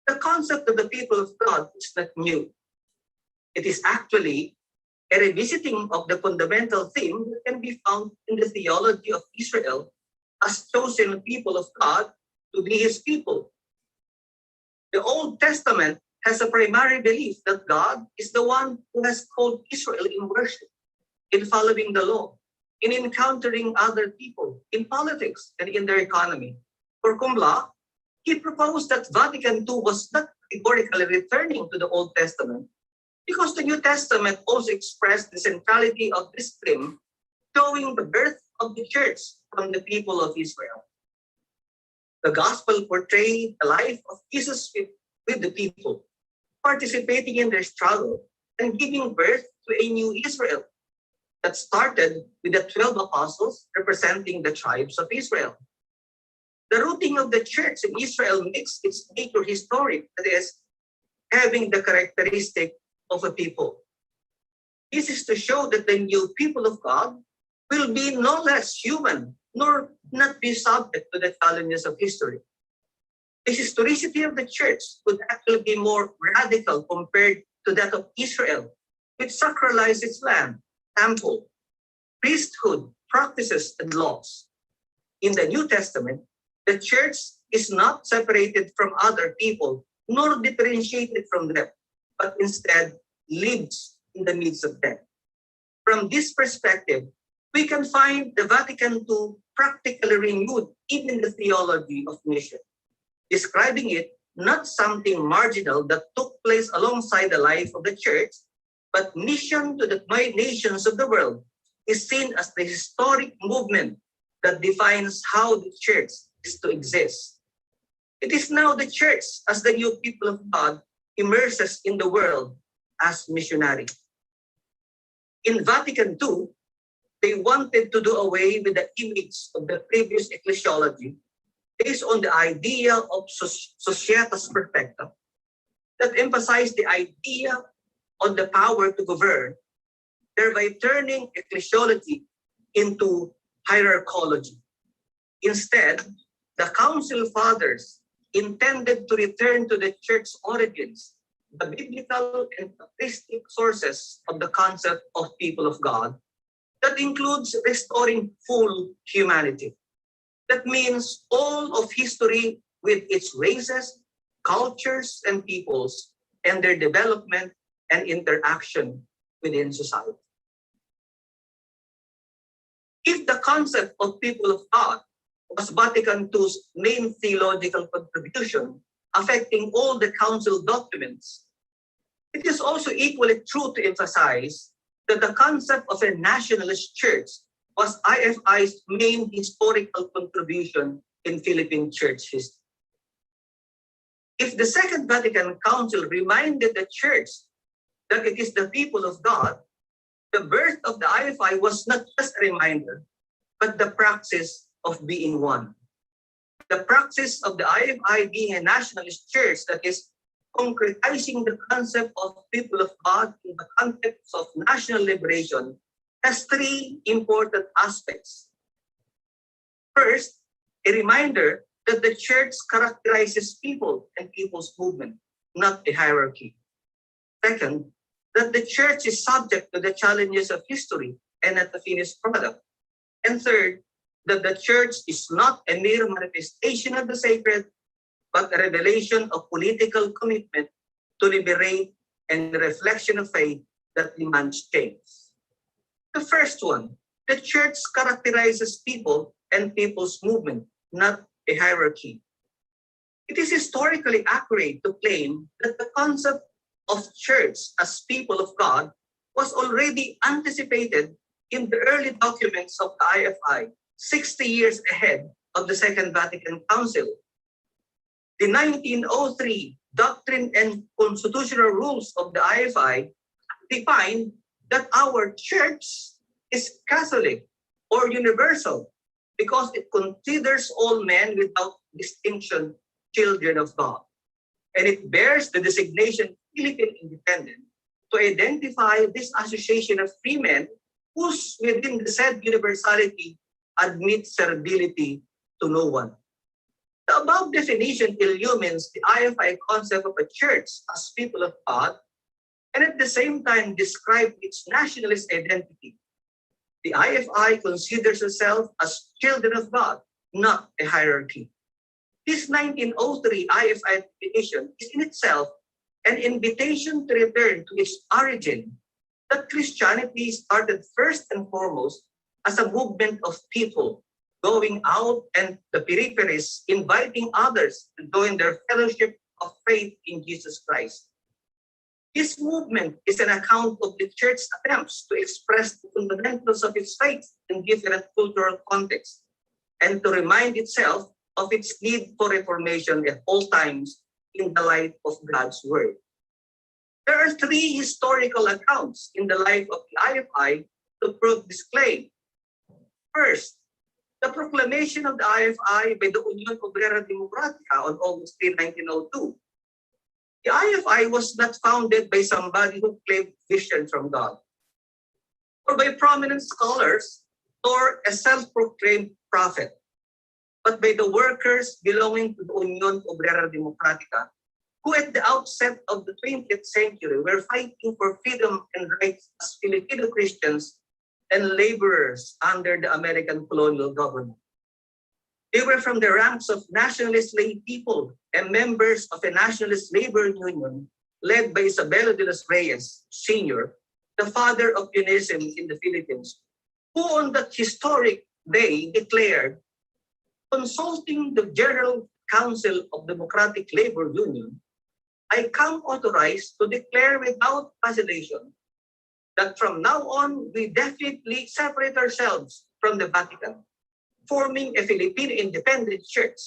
The concept of the people of God is not new. It is actually a revisiting of the fundamental theme that can be found in the theology of Israel as chosen people of God to be his people. The Old Testament has a primary belief that God is the one who has called Israel in worship, in following the law, in encountering other people, in politics, and in their economy. For Combla, he proposed that Vatican II was not categorically returning to the Old Testament, because the New Testament also expressed the centrality of this theme, showing the birth of the church from the people of Israel. The gospel portrayed the life of Jesus with the people, participating in their struggle and giving birth to a new Israel that started with the 12 apostles representing the tribes of Israel. The rooting of the church in Israel makes its nature historic, that is, having the characteristic of a people. This is to show that the new people of God will be no less human, nor not be subject to the challenges of history. The historicity of the church would actually be more radical compared to that of Israel, which sacralized its land, temple, priesthood, practices, and laws. In the New Testament, the church is not separated from other people, nor differentiated from them, but instead lives in the midst of them. From this perspective, we can find the Vatican II practically renewed even the theology of mission, describing it not something marginal that took place alongside the life of the church, but mission to the nations of the world is seen as the historic movement that defines how the church is to exist. It is now the church, as the new people of God, immerses in the world as missionary. In Vatican II, they wanted to do away with the image of the previous ecclesiology based on the idea of societas perfecta that emphasized the idea on the power to govern, thereby turning ecclesiology into hierarchology. Instead, the Council Fathers intended to return to the church's origins, the biblical and patristic sources of the concept of people of God, that includes restoring full humanity. That means all of history with its races, cultures, and peoples, and their development and interaction within society. If the concept of people of God was Vatican II's main theological contribution, affecting all the council documents, it is also equally true to emphasize that the concept of a nationalist church was IFI's main historical contribution in Philippine church history. If the Second Vatican Council reminded the church that it is the people of God, the birth of the IFI was not just a reminder, but the praxis of being one. The praxis of the IFI being a nationalist church that is concretizing the concept of people of God in the context of national liberation has three important aspects. First, a reminder that the church characterizes people and people's movement, not a hierarchy. Second, that the church is subject to the challenges of history and not a finished product. And third, that the church is not a mere manifestation of the sacred, but a revelation of political commitment to liberate and a reflection of faith that demands change. The first one, the church characterizes people and people's movement, not a hierarchy. It is historically accurate to claim that the concept of church as people of God was already anticipated in the early documents of the IFI 60 years ahead of the Second Vatican Council. The 1903 Doctrine and Constitutional Rules of the IFI define that our church is Catholic or universal because it considers all men without distinction children of God. And it bears the designation Philippine Independent to identify this association of free men whose within the said universality admit servility to no one. The above definition illumines the IFI concept of a church as people of God and at the same time describe its nationalist identity. The IFI considers itself as children of God, not a hierarchy. This 1903 IFI definition is in itself an invitation to return to its origin, that Christianity started first and foremost as a movement of people going out and the peripheries, inviting others to join their fellowship of faith in Jesus Christ. This movement is an account of the church's attempts to express the fundamentals of its faith in different cultural contexts and to remind itself of its need for reformation at all times in the light of God's word. There are three historical accounts in the life of the IFI to prove this claim. First, the proclamation of the IFI by the Union Obrera Democratica on August 3, 1902. The IFI was not founded by somebody who claimed vision from God, or by prominent scholars, or a self-proclaimed prophet, but by the workers belonging to the Union Obrera Democratica, who at the outset of the 20th century were fighting for freedom and rights as Filipino Christians and laborers under the American colonial government. They were from the ranks of nationalist lay people and members of a nationalist labor union led by Isabelo de los Reyes, Sr., the father of unionism in the Philippines, who on that historic day declared, consulting the General Council of Democratic Labor Union, I come authorized to declare without vacillation that from now on we definitely separate ourselves from the Vatican, forming a Filipino independent church.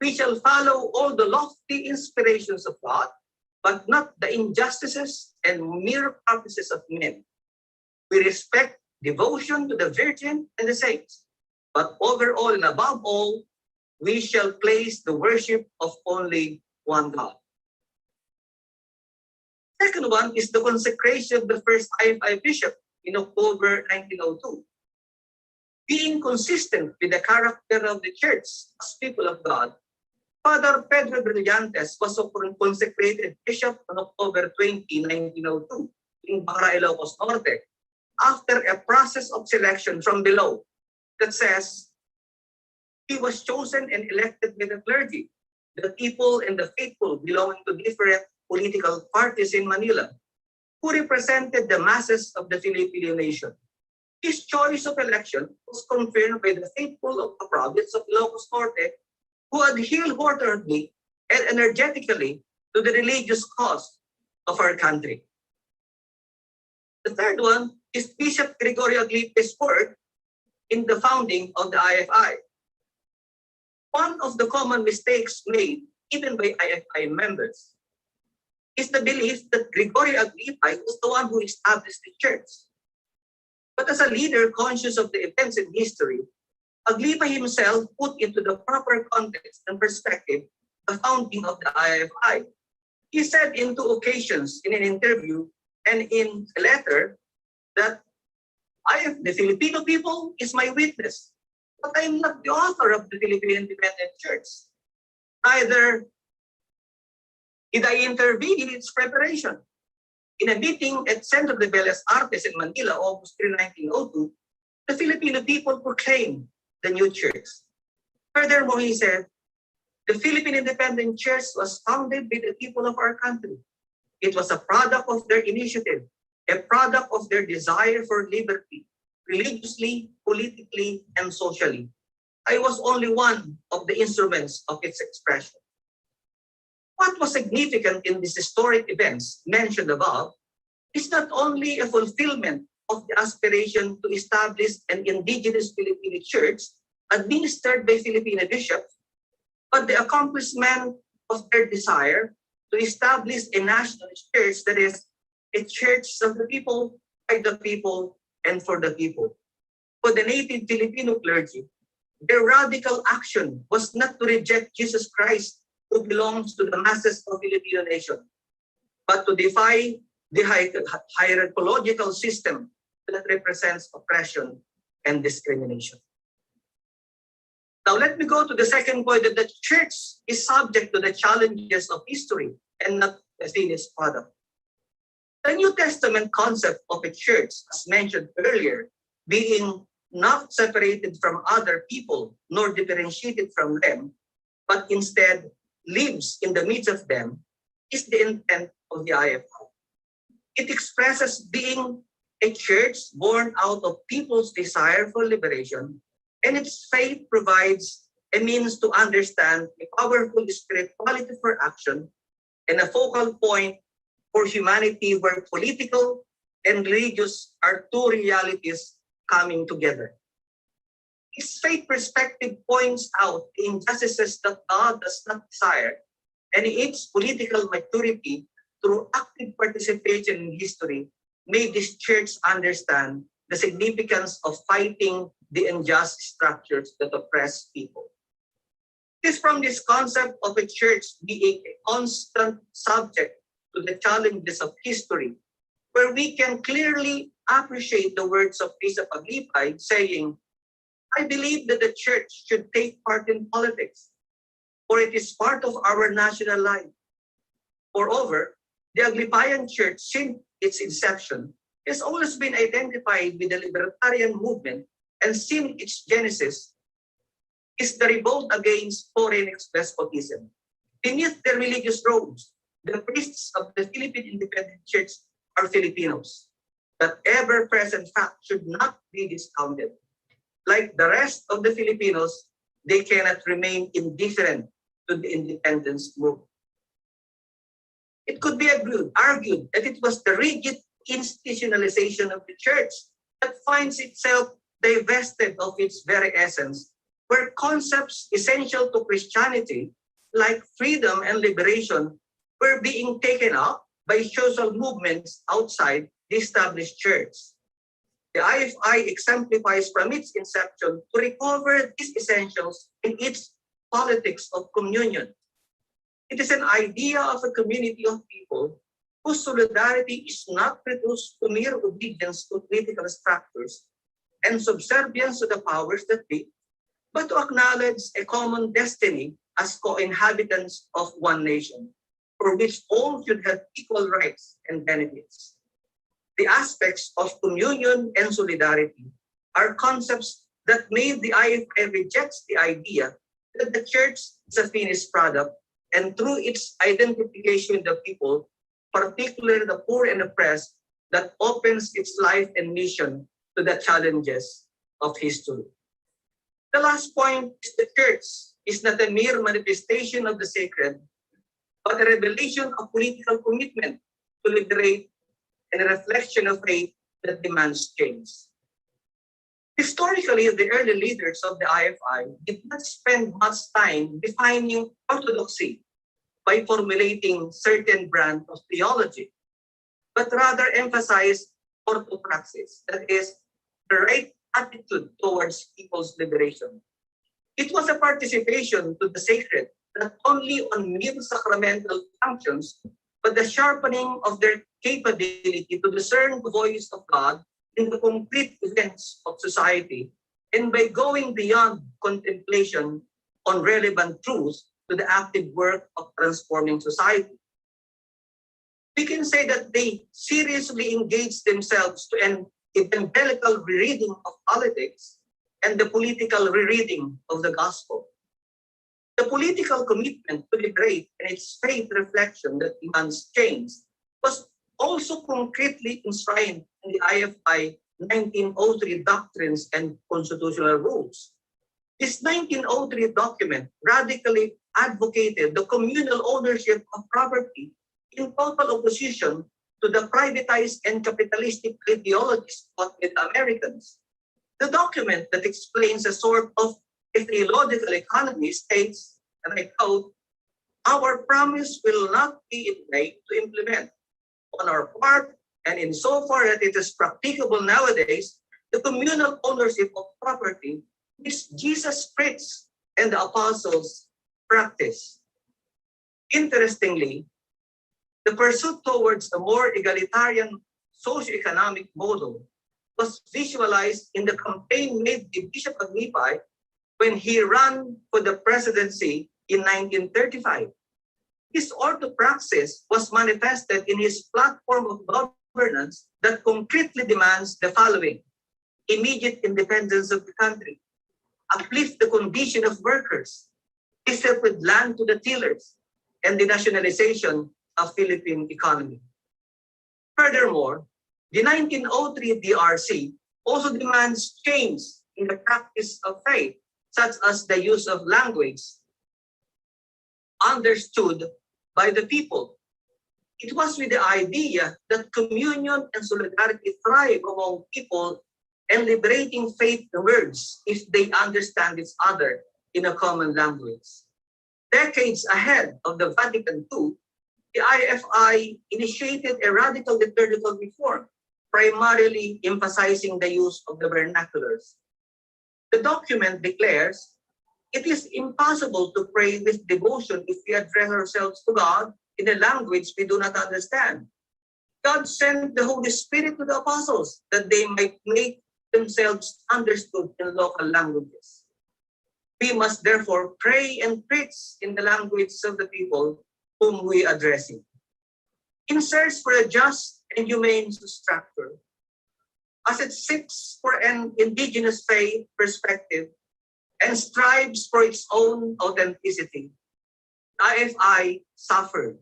We shall follow all the lofty inspirations of God, but not the injustices and mere practices of men. We respect devotion to the Virgin and the saints, but over all and above all, we shall place the worship of only one God. Second one is the consecration of the first IFI bishop in October 1902. Being consistent with the character of the church as people of God, Father Pedro Brillantes was consecrated bishop on October 20, 1902 in Bacara, Ilocos Norte, after a process of selection from below that says he was chosen and elected by the clergy, the people and the faithful belonging to different political parties in Manila, who represented the masses of the Filipino nation. His choice of election was confirmed by the faithful of the province of Ilocos Norte, who adhered wholeheartedly and energetically to the religious cause of our country. The third one is Bishop Gregorio Aglipe's work in the founding of the IFI. One of the common mistakes made even by IFI members is the belief that Gregorio Aglipe was the one who established the church. But as a leader conscious of the events in history, Aglipe himself put into the proper context and perspective the founding of the IFI. He said in 2 occasions in an interview and in a letter that the Filipino people is my witness, but I am not the author of the Philippine Independent Church. Neither did I intervene in its preparation. In a meeting at Centro de Bellas Artes in Manila, August 3, 1902, the Filipino people proclaimed the new church. Furthermore, he said, the Philippine Independent Church was founded by the people of our country. It was a product of their initiative, a product of their desire for liberty, religiously, politically, and socially. I was only one of the instruments of its expression. What was significant in these historic events mentioned above is not only a fulfillment of the aspiration to establish an indigenous Filipino church administered by Filipino bishops, but the accomplishment of their desire to establish a national church that is a church of the people, by the people, and for the people. For the native Filipino clergy, their radical action was not to reject Jesus Christ, who belongs to the masses of the Filipino nation, but to defy the hierarchical system that represents oppression and discrimination. Now let me go to the second point, that the church is subject to the challenges of history and not a finished product. The New Testament concept of a church, as mentioned earlier, being not separated from other people nor differentiated from them, but instead lives in the midst of them, is the intent of the IFI. It expresses being a church born out of people's desire for liberation, and its faith provides a means to understand a powerful spirituality for action and a focal point for humanity where political and religious are two realities coming together. Its faith perspective points out the injustices that God does not desire, and its political maturity through active participation in history made this church understand the significance of fighting the unjust structures that oppress people. It is from this concept of a church being a constant subject to the challenges of history, where we can clearly appreciate the words of Bishop Aglipay saying, I believe that the church should take part in politics, for it is part of our national life. Moreover, the Aglipayan Church, since its inception, has always been identified with the libertarian movement, and since its genesis is the revolt against foreign despotism. Beneath their religious robes, the priests of the Philippine Independent Church are Filipinos. That ever-present fact should not be discounted. Like the rest of the Filipinos, they cannot remain indifferent to the independence movement. It could be argued that it was the rigid institutionalization of the church that finds itself divested of its very essence, where concepts essential to Christianity, like freedom and liberation, were being taken up by social movements outside the established church. The IFI exemplifies from its inception to recover these essentials in its politics of communion. It is an idea of a community of people whose solidarity is not reduced to mere obedience to political structures and subservience to the powers that be, but to acknowledge a common destiny as co-inhabitants of one nation, for which all should have equal rights and benefits. The aspects of communion and solidarity are concepts that made the IFI rejects the idea that the church is a finished product, and through its identification with the people, particularly the poor and oppressed, that opens its life and mission to the challenges of history. The last point is the church is not a mere manifestation of the sacred, but a revelation of political commitment to liberate and a reflection of faith that demands change. Historically, the early leaders of the IFI did not spend much time defining orthodoxy by formulating certain brand of theology, but rather emphasized orthopraxis, that is, the right attitude towards people's liberation. It was a participation to the sacred, not only on mere sacramental functions, but the sharpening of their capability to discern the voice of God in the concrete events of society, and by going beyond contemplation on relevant truths to the active work of transforming society. We can say that they seriously engaged themselves to an evangelical rereading of politics and the political rereading of the gospel. The political commitment to liberate and its faith reflection that demands change was also concretely enshrined in the IFI 1903 Doctrines and Constitutional Rules. This 1903 document radically advocated the communal ownership of property in total opposition to the privatized and capitalistic ideologies taught by the Americans. The document that explains a sort of a theological economy states, and I quote, "Our promise will not be in vain to implement. On our part, and insofar that it is practicable nowadays, the communal ownership of property which Jesus preached and the apostles practiced." Interestingly, the pursuit towards a more egalitarian socioeconomic model was visualized in the campaign made by Bishop of Nephi when he ran for the presidency in 1935. His orthopraxis was manifested in his platform of governance that concretely demands the following: immediate independence of the country, uplift the condition of workers, distribute land to the tillers, and the nationalization of Philippine economy. Furthermore, the 1903 DRC also demands change in the practice of faith, such as the use of language understood by the people. It was with the idea that communion and solidarity thrive among people and liberating faith emerges if they understand each other in a common language. Decades ahead of the Vatican II, the IFI initiated a radical liturgical reform, primarily emphasizing the use of the vernaculars. The document declares, "It is impossible to pray with devotion if we address ourselves to God in a language we do not understand. God sent the Holy Spirit to the apostles that they might make themselves understood in local languages. We must therefore pray and preach in the language of the people whom we are addressing." In search for a just and humane structure, as it seeks for an indigenous faith perspective and strives for its own authenticity, IFI suffered,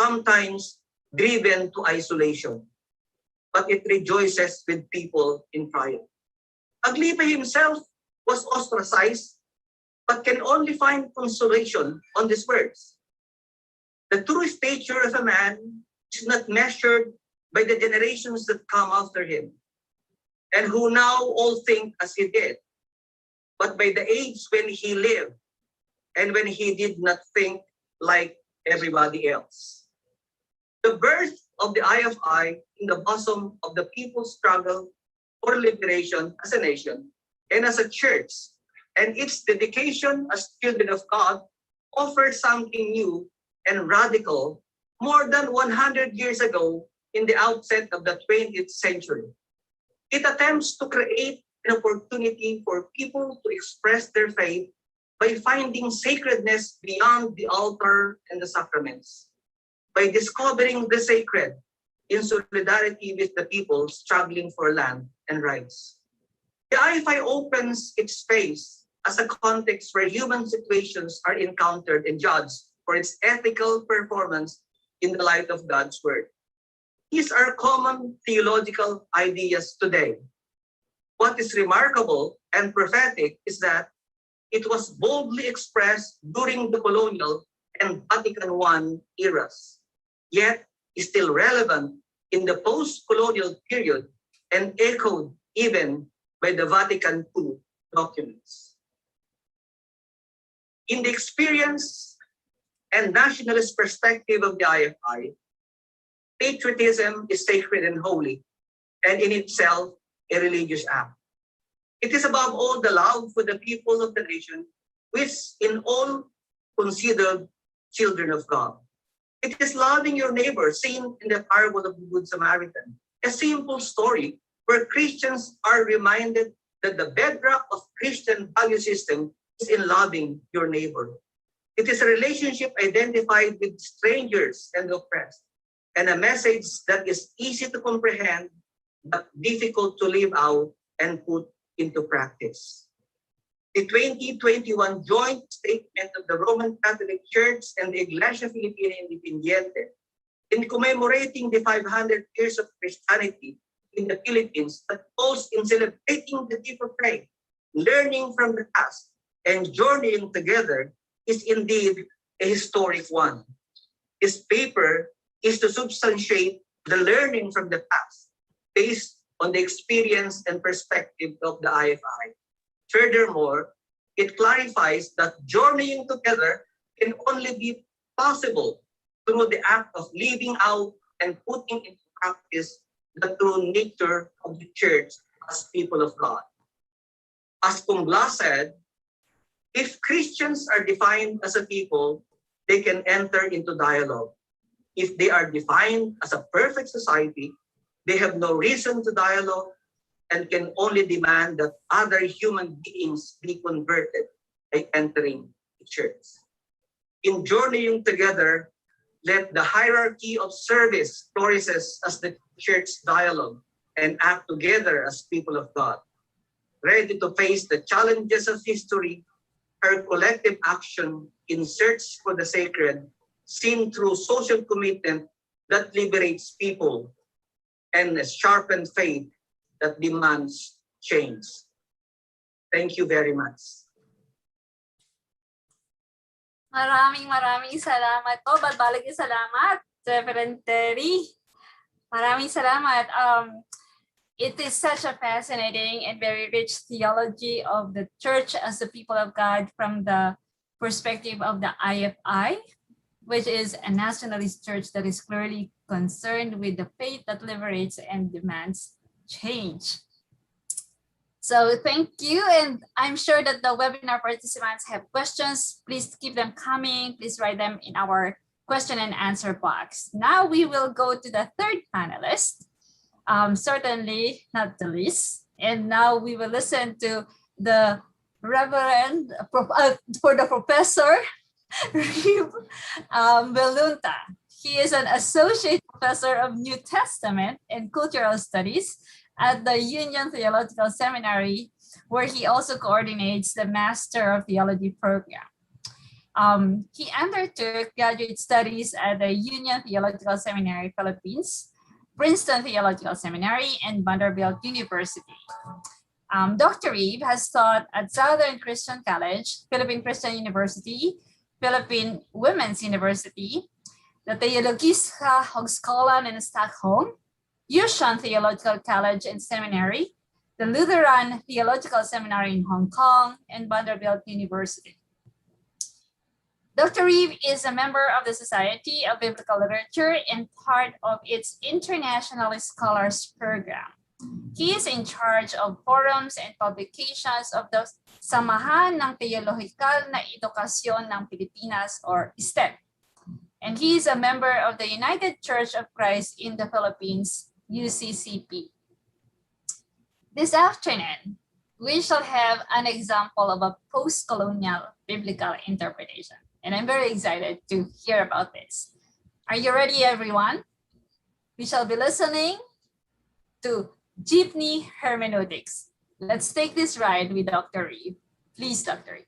sometimes driven to isolation, but it rejoices with people in triumph. Aglipa himself was ostracized, but can only find consolation on these words: "The true stature of a man is not measured by the generations that come after him, and who now all think as he did, but by the age when he lived, and when he did not think like everybody else." The birth of the IFI in the bosom of the people's struggle for liberation as a nation and as a church, and its dedication as children of God, offers something new and radical more than 100 years ago in the outset of the 20th century. It attempts to create an opportunity for people to express their faith by finding sacredness beyond the altar and the sacraments, by discovering the sacred in solidarity with the people struggling for land and rights. The IFI opens its space as a context where human situations are encountered and judged for its ethical performance in the light of God's word. These are common theological ideas today. What is remarkable and prophetic is that it was boldly expressed during the colonial and Vatican I eras, yet is still relevant in the post-colonial period and echoed even by the Vatican II documents. In the experience and nationalist perspective of the IFI, patriotism is sacred and holy, and in itself a religious act. It is above all the love for the people of the nation, which in all considered children of God. It is loving your neighbor, seen in the parable of the Good Samaritan. A simple story where Christians are reminded that the bedrock of Christian value system is in loving your neighbor. It is a relationship identified with strangers and oppressed, and a message that is easy to comprehend but difficult to live out and put into practice. The 2021 joint statement of the Roman Catholic Church and the Iglesia Filipina Independiente in commemorating the 500 years of Christianity in the Philippines that calls in celebrating the gift of faith, learning from the past, and journeying together is indeed a historic one. Its paper is to substantiate the learning from the past based on the experience and perspective of the IFI. Furthermore, it clarifies that journeying together can only be possible through the act of living out and putting into practice the true nature of the church as people of God. As Pungla said, if Christians are defined as a people, they can enter into dialogue. If they are defined as a perfect society, they have no reason to dialogue and can only demand that other human beings be converted by entering the church. In journeying together, let the hierarchy of service flourishes as the church dialogue and act together as people of God, ready to face the challenges of history, her collective action in search for the sacred, seen through social commitment that liberates people, and a sharpened faith that demands change. Thank you very much. Maraming salamat po. Balbalag yung salamat, Reverend Terry. Maraming salamat. It is such a fascinating and very rich theology of the church as the people of God from the perspective of the IFI, which is a nationalist church that is clearly concerned with the faith that liberates and demands change. So thank you, and I'm sure that the webinar participants have questions. Please keep them coming. Please write them in our question and answer box. Now we will go to the third panelist, certainly not the least. And now we will listen to the Reverend, for the Professor, Reeve Belunta. He is an associate professor of New Testament and Cultural Studies at the Union Theological Seminary, where he also coordinates the Master of Theology program. He undertook graduate studies at the Union Theological Seminary Philippines, Princeton Theological Seminary, and Vanderbilt University. Dr. Reeve has taught at Southern Christian College, Philippine Christian University, Philippine Women's University, the Teologiska Högskolan in Stockholm, Yushan Theological College and Seminary, the Lutheran Theological Seminary in Hong Kong, and Vanderbilt University. Dr. Reeve is a member of the Society of Biblical Literature and part of its International Scholars Program. He is in charge of forums and publications of the Samahan ng Teolohikal na Edukasyon ng Pilipinas, or STEP. And he is a member of the United Church of Christ in the Philippines, UCCP. This afternoon, we shall have an example of a post-colonial biblical interpretation. And I'm very excited to hear about this. Are you ready, everyone? We shall be listening to Jeepney Hermeneutics. Let's take this ride with Dr. Reeve. Please, Dr. Reeve.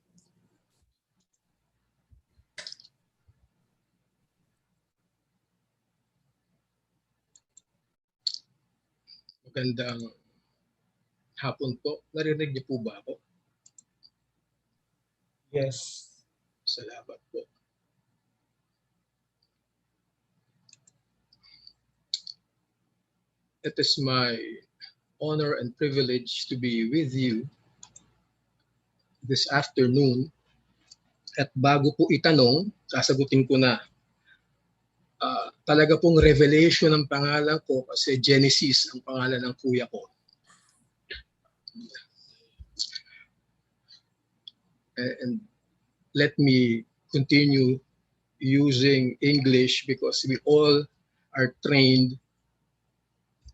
Magandang hapon po. Narinig niyo po ba ako? Yes. Salamat po. It is my honor and privilege to be with you this afternoon. At bago po itanong, sasagutin ko na talaga pong revelation ang pangalan ko kasi Genesis ang pangalan ng kuya ko. And let me continue using English because we all are trained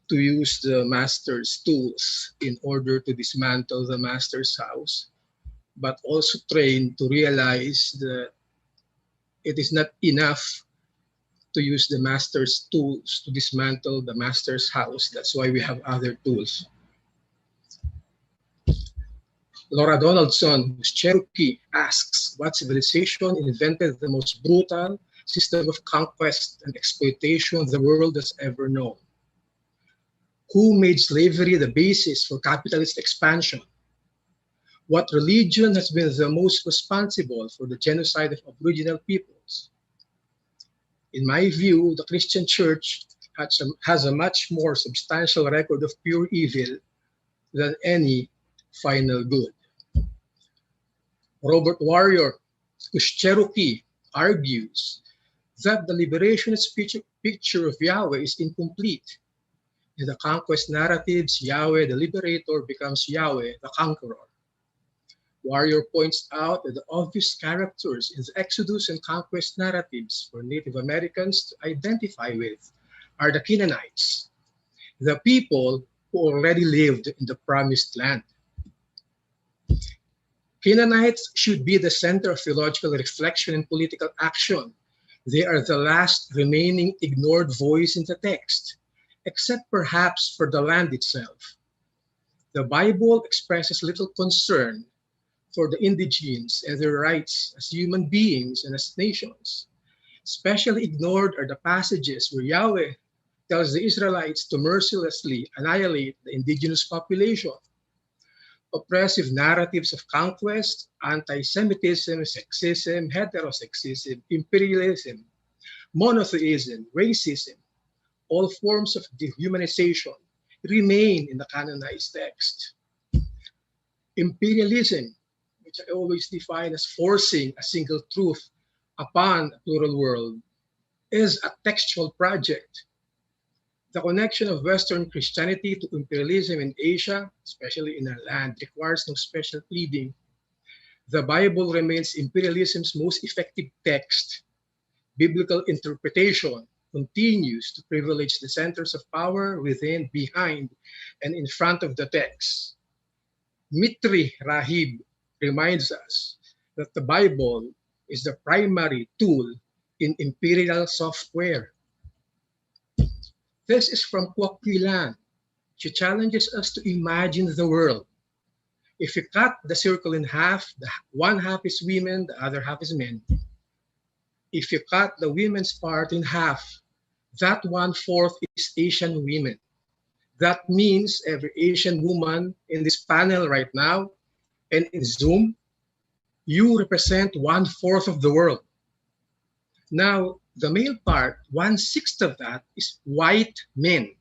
to use the master's tools in order to dismantle the master's house, but also trained to realize that it is not enough to use the master's tools to dismantle the master's house. That's why we have other tools. Laura Donaldson, who's Cherokee, asks what civilization invented the most brutal system of conquest and exploitation the world has ever known? Who made slavery the basis for capitalist expansion? What religion has been the most responsible for the genocide of Aboriginal peoples? In my view, the Christian Church has a much more substantial record of pure evil than any final good. Robert Warrior, who's Cherokee, argues that the liberationist picture of Yahweh is incomplete. In the conquest narratives, Yahweh the liberator becomes Yahweh the conqueror. Warrior points out that the obvious characters in the Exodus and conquest narratives for Native Americans to identify with are the Canaanites, the people who already lived in the promised land. Canaanites should be the center of theological reflection and political action. They are the last remaining ignored voice in the text, except perhaps for the land itself. The Bible expresses little concern for the indigenes and their rights as human beings and as nations. Especially ignored are the passages where Yahweh tells the Israelites to mercilessly annihilate the indigenous population. Oppressive narratives of conquest, anti-Semitism, sexism, heterosexism, imperialism, monotheism, racism, all forms of dehumanization remain in the canonized text. Imperialism, which I always define as forcing a single truth upon a plural world, is a textual project. The connection of Western Christianity to imperialism in Asia, especially in our land, requires no special pleading. The Bible remains imperialism's most effective text. Biblical interpretation continues to privilege the centers of power within, behind, and in front of the text. Mitri Rahib reminds us that the Bible is the primary tool in imperial software. This is from Kwok-Kilan. She challenges us to imagine the world. If you cut the circle in half, one half is women, the other half is men. If you cut the women's part in half, that 1/4 is Asian women. That means every Asian woman in this panel right now and in Zoom, you represent 1/4 of the world. Now, the male part, 1/6 of that is white men.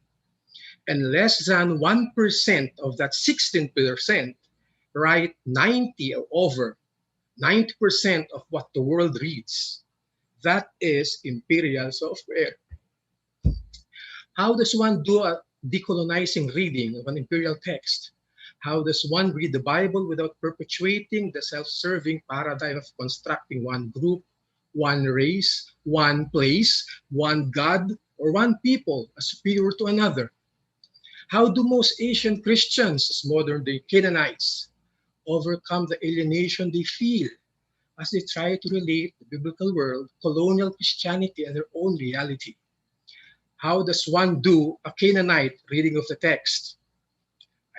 And less than 1% of that 16%, write 90 or over 90% of what the world reads. That is imperial software. How does one do a decolonizing reading of an imperial text? How does one read the Bible without perpetuating the self-serving paradigm of constructing one group, one race, one place, one God, or one people as superior to another? How do most Asian Christians, as modern-day Canaanites, overcome the alienation they feel as they try to relate the biblical world, colonial Christianity, and their own reality? How does one do a Canaanite reading of the text?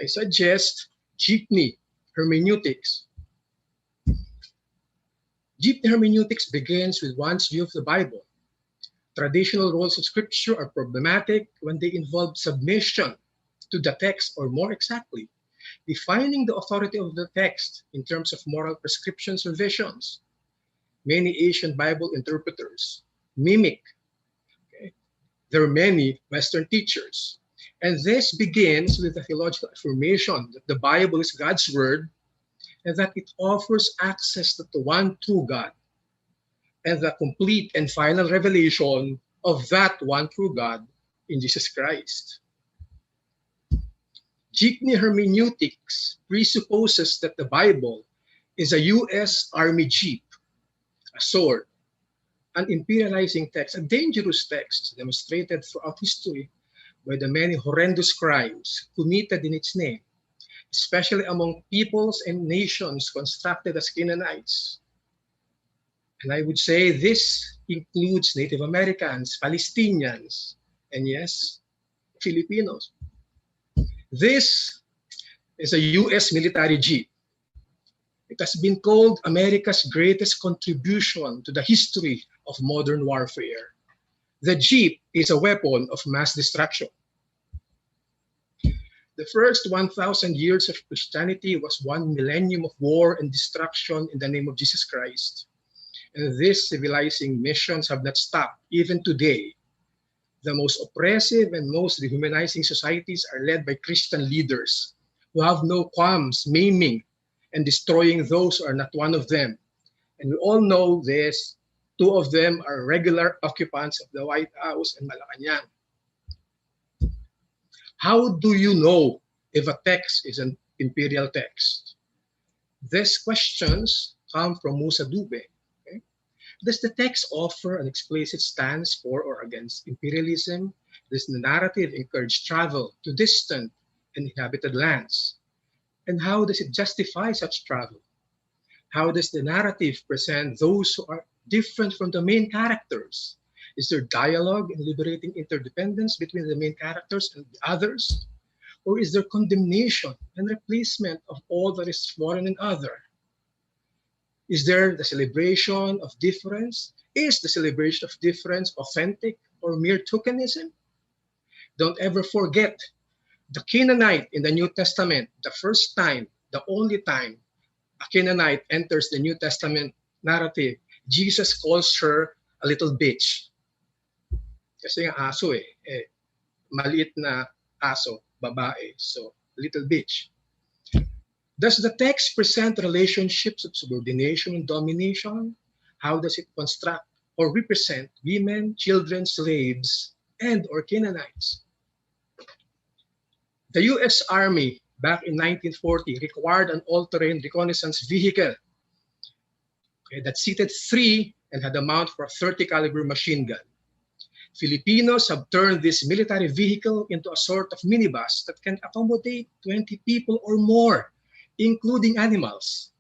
I suggest jeepney hermeneutics. Jeepney hermeneutics begins with one's view of the Bible. Traditional roles of scripture are problematic when they involve submission to the text, or more exactly, defining the authority of the text in terms of moral prescriptions or visions. Many Asian Bible interpreters mimic there are many Western teachers. And this begins with the theological affirmation that the Bible is God's word and that it offers access to the one true God and the complete and final revelation of that one true God in Jesus Christ. Jeepney hermeneutics presupposes that the Bible is a U.S. Army jeep, a sword, an imperializing text, a dangerous text demonstrated throughout history by the many horrendous crimes committed in its name, especially among peoples and nations constructed as Canaanites. And I would say this includes Native Americans, Palestinians, and yes, Filipinos. This is a US military jeep. It has been called America's greatest contribution to the history of modern warfare. The jeep is a weapon of mass destruction. The first 1,000 years of Christianity was one millennium of war and destruction in the name of Jesus Christ. And these civilizing missions have not stopped even today. The most oppressive and most dehumanizing societies are led by Christian leaders who have no qualms maiming and destroying those who are not one of them. And we all know this. Two of them are regular occupants of the White House and Malacanang. How do you know if a text is an imperial text? These questions come from Musa Dube. Okay? Does the text offer an explicit stance for or against imperialism? Does the narrative encourage travel to distant and inhabited lands? And how does it justify such travel? How does the narrative present those who are different from the main characters? Is there dialogue and liberating interdependence between the main characters and the others? Or is there condemnation and replacement of all that is foreign and other? Is there the celebration of difference? Is the celebration of difference authentic or mere tokenism? Don't ever forget the Canaanite in the New Testament, the first time, the only time a Canaanite enters the New Testament narrative, Jesus calls her a little bitch. Kasi yung aso maliit na aso, babae, so little bitch. Does the text present relationships of subordination and domination? How does it construct or represent women, children, slaves, and or Canaanites? The US Army back in 1940 required an all-terrain reconnaissance vehicle that seated 3 and had a mount for a 30 caliber machine gun. Filipinos have turned this military vehicle into a sort of minibus that can accommodate 20 people or more, including animals.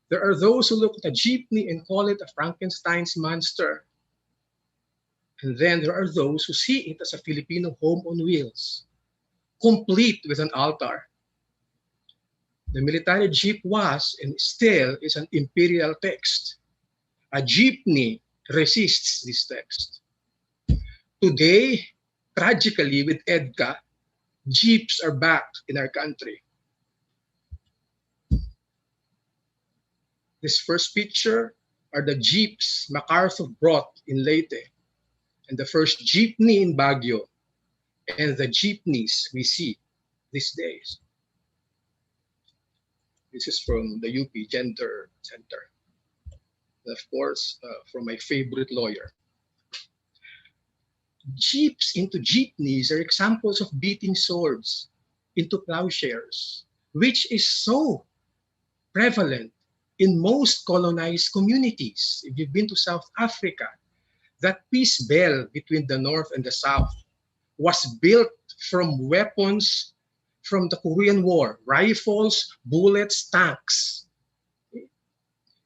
There are those who look at a jeepney and call it a Frankenstein's monster. And then there are those who see it as a Filipino home on wheels, complete with an altar. The military jeep was and still is an imperial text. A jeepney resists this text. Today, tragically with EDCA, jeeps are back in our country. This first picture are the jeeps MacArthur brought in Leyte, and the first jeepney in Baguio, and the jeepneys we see these days. This is from the UP Gender Center. And of course, from my favorite lawyer. Jeeps into jeepneys are examples of beating swords into plowshares, which is so prevalent in most colonized communities. If you've been to South Africa, that peace bell between the North and the South was built from weapons from the Korean War, rifles, bullets, tanks.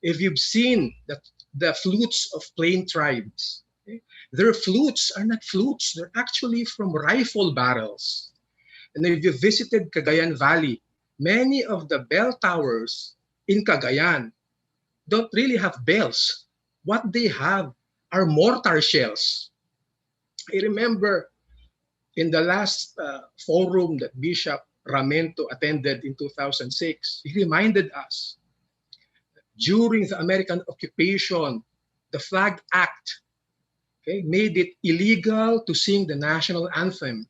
If you've seen the flutes of plain tribes, their flutes are not flutes, they're actually from rifle barrels. And if you visited Cagayan Valley, many of the bell towers in Cagayan don't really have bells. What they have are mortar shells. I remember in the last forum that Bishop Ramento attended in 2006, he reminded us during the American occupation, the Flag Act made it illegal to sing the national anthem,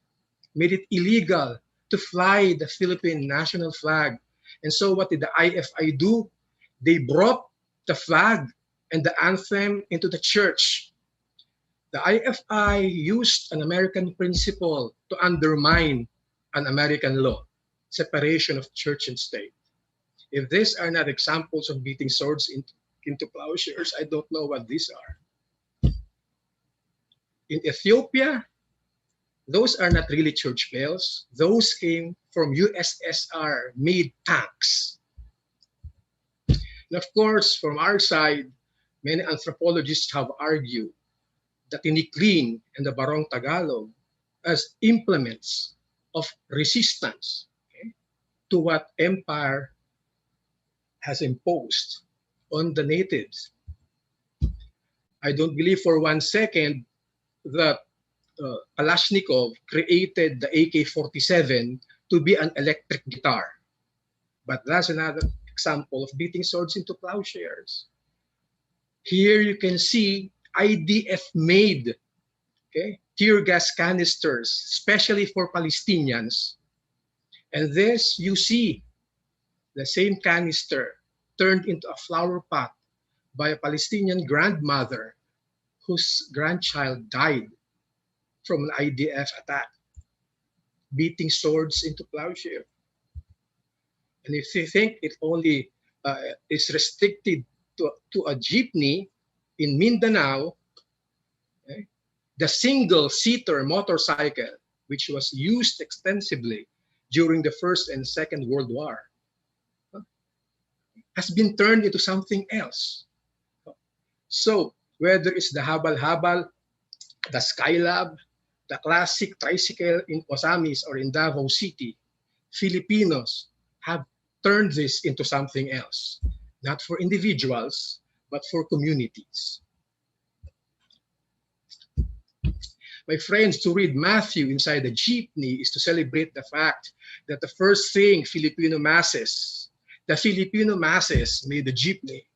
made it illegal to fly the Philippine national flag. And so what did the IFI do? They brought the flag and the anthem into the church. The IFI used an American principle to undermine an American law, separation of church and state. If these are not examples of beating swords into plowshares. I don't know what these are. In Ethiopia, those are not really church bells. Those came from USSR-made tanks. And of course, from our side, many anthropologists have argued the tinikling and the barong Tagalog as implements of resistance, okay, to what empire has imposed on the natives. I don't believe for one second that Kalashnikov created the AK-47 to be an electric guitar. But that's another example of beating swords into plowshares. Here you can see IDF-made, okay, tear gas canisters, especially for Palestinians. And this, you see the same canister turned into a flower pot by a Palestinian grandmother whose grandchild died from an IDF attack, beating swords into plowshare. And if you think it only is restricted to a jeepney in Mindanao, okay, the single-seater motorcycle, which was used extensively during the First and Second World War, has been turned into something else. So whether it's the habal-habal, the Skylab, the classic tricycle in Osamis or in Davao City, Filipinos have turned this into something else, not for individuals, but for communities. My friends, to read Matthew inside the jeepney is to celebrate the fact that the first thing the Filipino masses made the jeepney.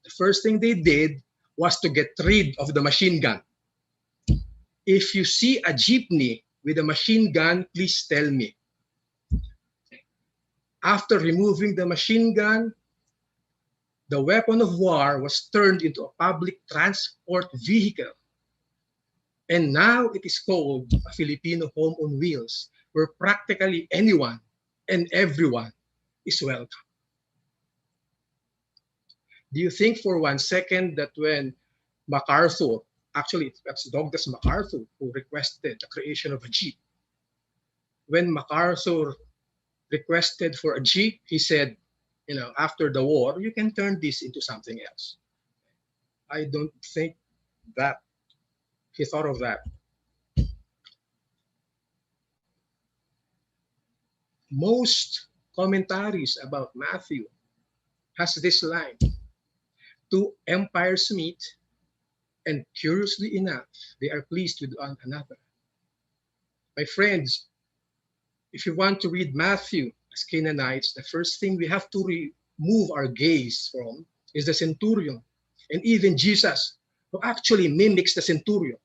The first thing they did was to get rid of the machine gun. If you see a jeepney with a machine gun, please tell me. After removing the machine gun, the weapon of war was turned into a public transport vehicle. And now it is called a Filipino home on wheels, where practically anyone and everyone is welcome. Do you think for one second that when MacArthur, actually that's Douglas MacArthur who requested the creation of a jeep, when MacArthur requested for a jeep, he said, you know, after the war, you can turn this into something else. I don't think that he thought of that. Most commentaries about Matthew has this line: two empires meet, and curiously enough, they are pleased with one another. My friends, if you want to read Matthew as Canaanites, the first thing we have to remove our gaze from is the centurion, and even Jesus, who actually mimics the centurion.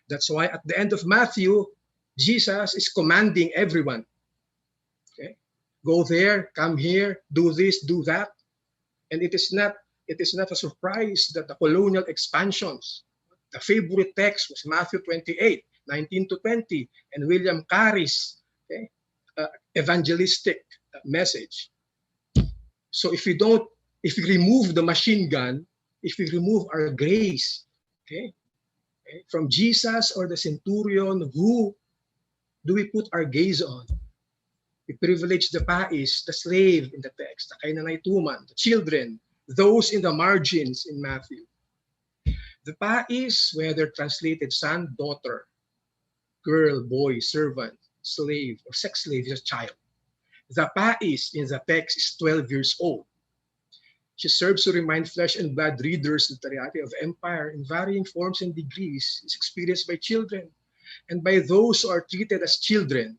That's why at the end of Matthew, Jesus is commanding everyone. Okay? Go there, come here, do this, do that. And it is not a surprise that the colonial expansions, the favorite text was Matthew 28, 19 to 20, and William Carey's, okay, evangelistic message. So if we remove the machine gun, if we remove our grace, okay, from Jesus or the centurion, who do we put our gaze on? We privilege the pais, the slave in the text, the Canaanite woman, the children, those in the margins in Matthew. The pais, whether translated son, daughter, girl, boy, servant, slave, or sex slave, is a child. The pais in the text is 12 years old. She serves to remind flesh and blood readers that the reality of empire in varying forms and degrees is experienced by children and by those who are treated as children.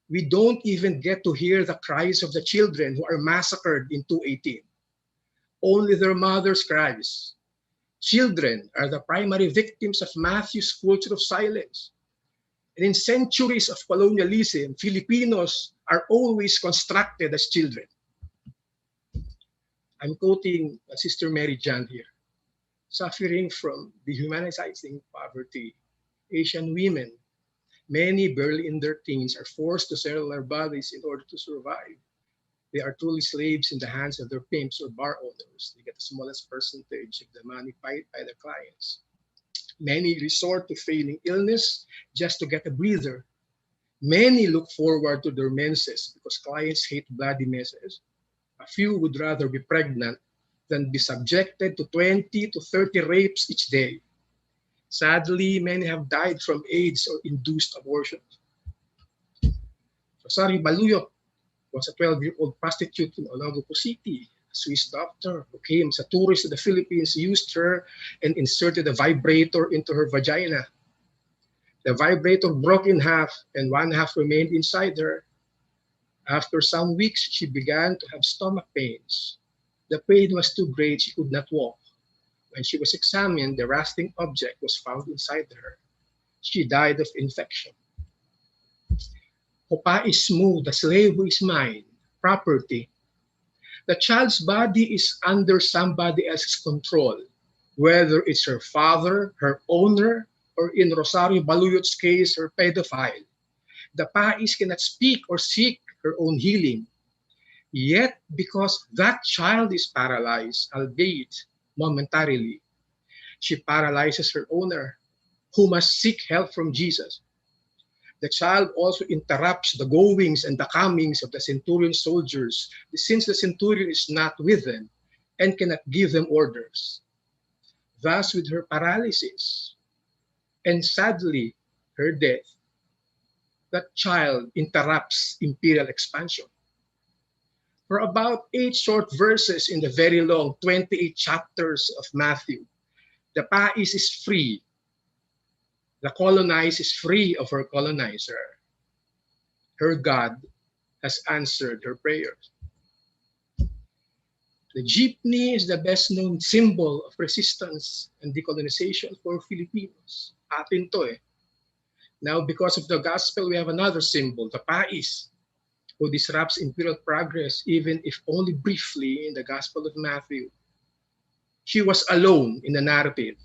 We don't even get to hear the cries of the children who are massacred in 218. Only their mothers' cries. Children are the primary victims of Matthew's culture of silence. And in centuries of colonialism, Filipinos are always constructed as children. I'm quoting Sister Mary Jan here. Suffering from dehumanizing poverty, Asian women, many barely in their teens, are forced to sell their bodies in order to survive. They are truly slaves in the hands of their pimps or bar owners. They get the smallest percentage of the money paid by their clients. Many resort to feigning illness just to get a breather. Many look forward to their menses because clients hate bloody messes. A few would rather be pregnant than be subjected to 20 to 30 rapes each day. Sadly, many have died from AIDS or induced abortion. Rosario Baluyot was a 12-year-old prostitute in Olongapo City. A Swiss doctor who came as a tourist to the Philippines used her and inserted a vibrator into her vagina. The vibrator broke in half and one half remained inside her. After some weeks, she began to have stomach pains. The pain was too great, she could not walk. When she was examined, the rusting object was found inside her. She died of infection. Hopa is smooth, the slave who is mine, property. The child's body is under somebody else's control, whether it's her father, her owner, or in Rosario Baluyot's case, her pedophile. The pais cannot speak or seek her own healing. Yet, because that child is paralyzed, albeit momentarily, she paralyzes her owner, who must seek help from Jesus. The child also interrupts the goings and the comings of the centurion's soldiers, since the centurion is not with them and cannot give them orders. Thus, with her paralysis and sadly her death, that child interrupts imperial expansion. For about 8 short verses in the very long 28 chapters of Matthew, the pais is free. The colonized is free of her colonizer. Her God has answered her prayers. The jeepney is the best known symbol of resistance and decolonization for Filipinos. Atin to eh. Now, because of the gospel, we have another symbol, the pais, who disrupts imperial progress, even if only briefly in the Gospel of Matthew. She was alone in the narrative.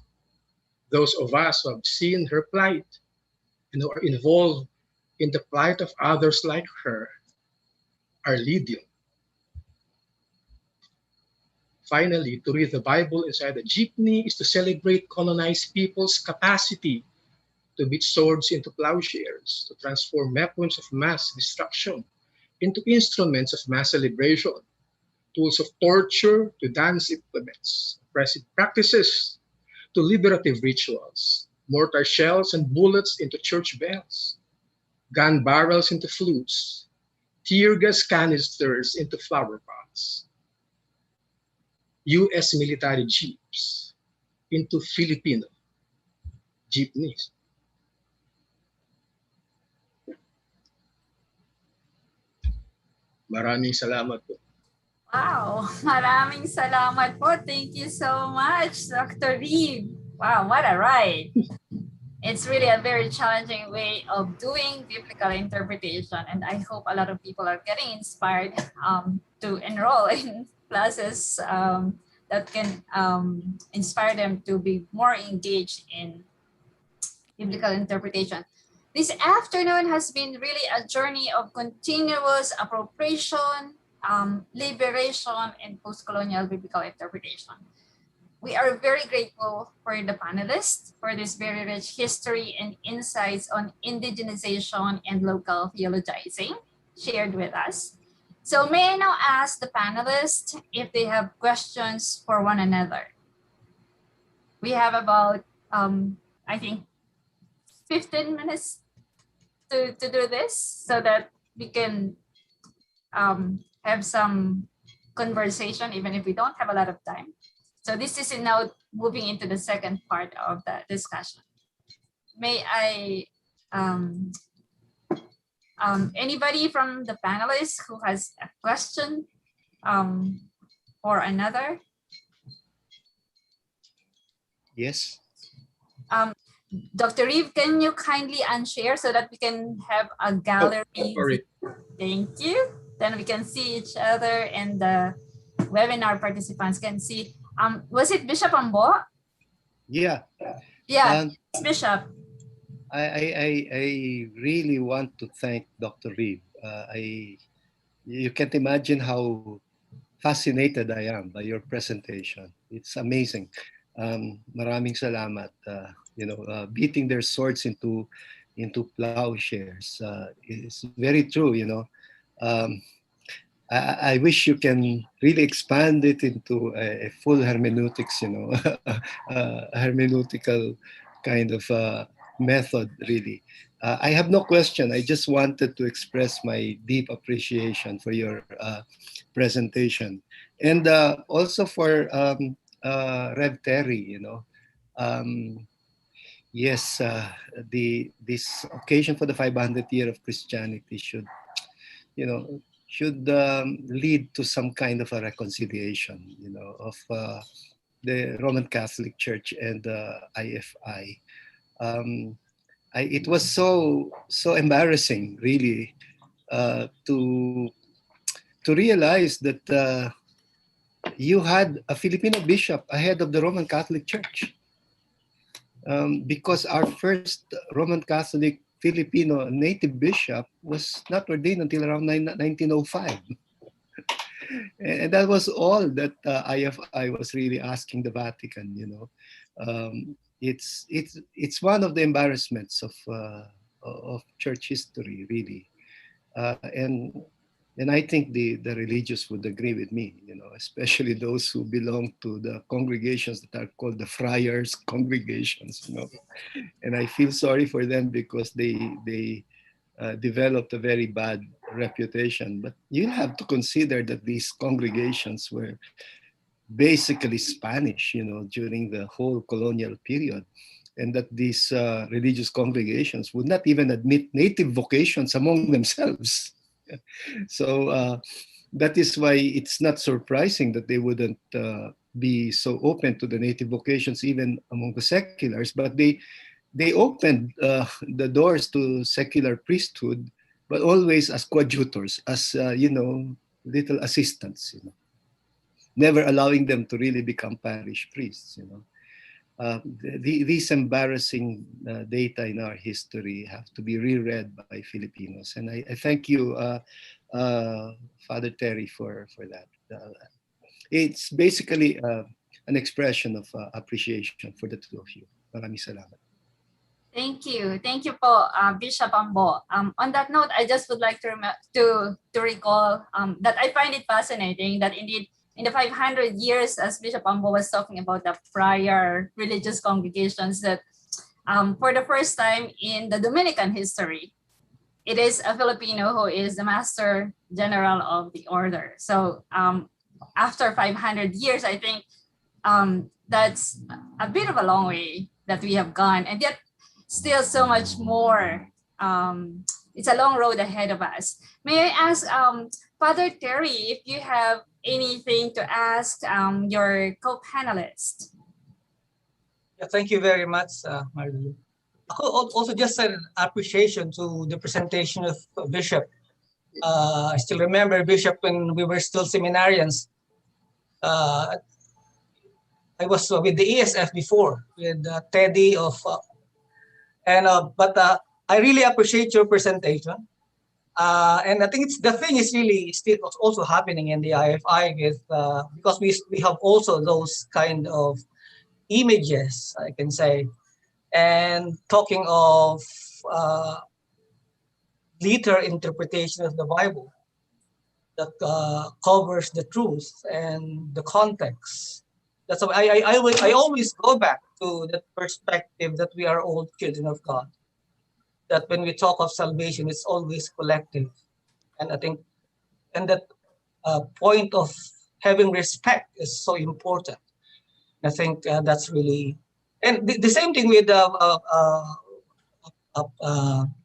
Those of us who have seen her plight and who are involved in the plight of others like her are legion. Finally, to read the Bible inside a jeepney is to celebrate colonized people's capacity to beat swords into plowshares, to transform weapons of mass destruction into instruments of mass celebration, tools of torture to dance implements, oppressive practices to liberative rituals, mortar shells and bullets into church bells, gun barrels into flutes, tear gas canisters into flower pots, US military jeeps into Filipino jeepneys. Maraming salamat po. Wow, maraming salamat po. Thank you so much, Dr. Reeve. Wow, what a ride. It's really a very challenging way of doing biblical interpretation, and I hope a lot of people are getting inspired to enroll in classes that can inspire them to be more engaged in biblical interpretation. This afternoon has been really a journey of continuous appropriation, liberation, and postcolonial biblical interpretation. We are very grateful for the panelists for this very rich history and insights on indigenization and local theologizing shared with us. So may I now ask the panelists if they have questions for one another. We have about, I think, 15 minutes to do this so that we can have some conversation even if we don't have a lot of time. So this is now moving into the second part of the discussion. May I, anybody from the panelists who has a question or another? Yes. Dr. Reeve, can you kindly unshare so that we can have a gallery? Sorry. Thank you. Then we can see each other and the webinar participants can see. Was it Bishop Ambo? Yeah. Yeah, Bishop. I really want to thank Dr. Reeve. You can't imagine how fascinated I am by your presentation. It's amazing. Maraming salamat. Beating their swords into plowshares is very true. Um, I wish you can really expand it into a full hermeneutics. A hermeneutical kind of method. Really, I have no question. I just wanted to express my deep appreciation for your presentation, and also for Rev Terry. Um, yes, this occasion for the 500th year of Christianity you know, should lead to some kind of a reconciliation, of the Roman Catholic Church and IFI. Um, it was so embarrassing, really, to realize that you had a Filipino bishop ahead of the Roman Catholic Church, because our first Roman Catholic Filipino native bishop was not ordained until around 1905. And that was all that IFI was really asking the Vatican. It's one of the embarrassments of church history, really, and I think the religious would agree with me, especially those who belong to the congregations that are called the friars congregations, and I feel sorry for them because they developed a very bad reputation. But you have to consider that these congregations were basically Spanish, during the whole colonial period, and that these religious congregations would not even admit native vocations among themselves. So that is why it's not surprising that they wouldn't be so open to the native vocations even among the seculars, but they opened the doors to secular priesthood, but always as coadjutors, as little assistants, never allowing them to really become parish priests. These embarrassing data in our history have to be reread by Filipinos, and I thank you, Father Terry, for that. It's basically an expression of appreciation for the two of you. Maraming salamat. Thank you. Thank you po, Bishop Ambo. On that note, I just would like to recall that I find it fascinating that indeed in the 500 years, as Bishop Ambo was talking about the prior religious congregations, that for the first time in the Dominican history, it is a Filipino who is the Master General of the order. So after 500 years, I think that's a bit of a long way that we have gone, and yet still so much more. It's a long road ahead of us. May I ask Father Terry if you have anything to ask your co-panelist? Yeah, thank you very much, Marilyn. Also, just an appreciation to the presentation of Bishop. I still remember Bishop when we were still seminarians. I was with the ESF before with Teddy but I really appreciate your presentation. And I think the thing is really still also happening in the IFI because we have also those kind of images, I can say. And talking of literal interpretation of the Bible that covers the truth and the context. That's why I always go back to that perspective that we are all children of God. That when we talk of salvation, it's always collective, and I think, and that point of having respect is so important. I think that's really, and the same thing with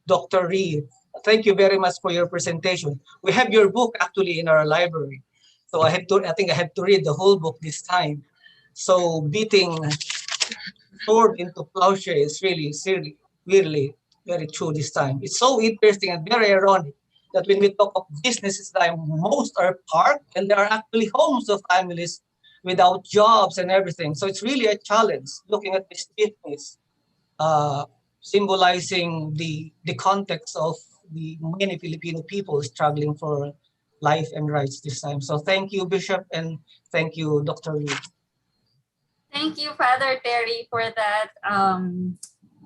Dr. Reed. Thank you very much for your presentation. We have your book actually in our library, so I think I had to read the whole book this time. So beating sword into plowshare is really very true this time. It's so interesting and very ironic that when we talk of businesses, most are parked and there are actually homes of families without jobs and everything. So it's really a challenge looking at this business, symbolizing the context of the many Filipino people struggling for life and rights this time. So thank you, Bishop, and thank you, Dr. Lee. Thank you, Father Terry, for that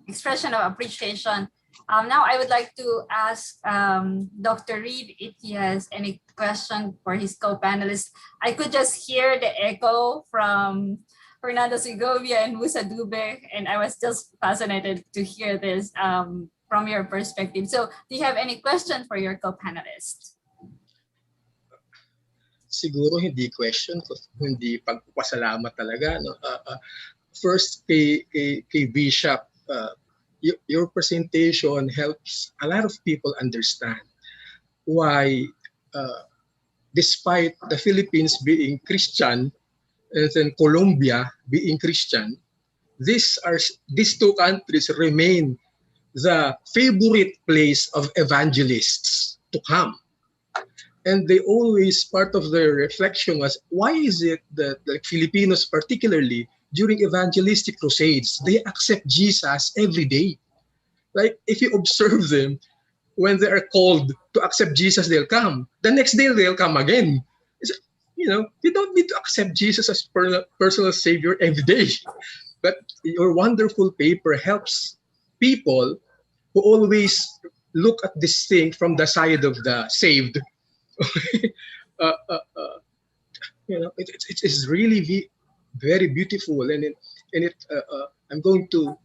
expression of appreciation. Now I would like to ask Dr. Reed if he has any question for his co-panelists. I could just hear the echo from Fernando Segovia and Musa Dube, and I was just fascinated to hear this from your perspective. So do you have any question for your co-panelists? Siguro hindi question, hindi pagpapasalamat talaga. No? First, kay Bishop, your presentation helps a lot of people understand why, despite the Philippines being Christian and then Colombia being Christian, these two countries remain the favorite place of evangelists to come. And they always, part of their reflection was, why is it that like Filipinos particularly during evangelistic crusades, they accept Jesus every day? Like if you observe them, when they are called to accept Jesus, they'll come. The next day, they'll come again. You know, you don't need to accept Jesus as personal savior every day. But your wonderful paper helps people who always look at this thing from the side of the saved. You know, it is really very beautiful, and I'm going to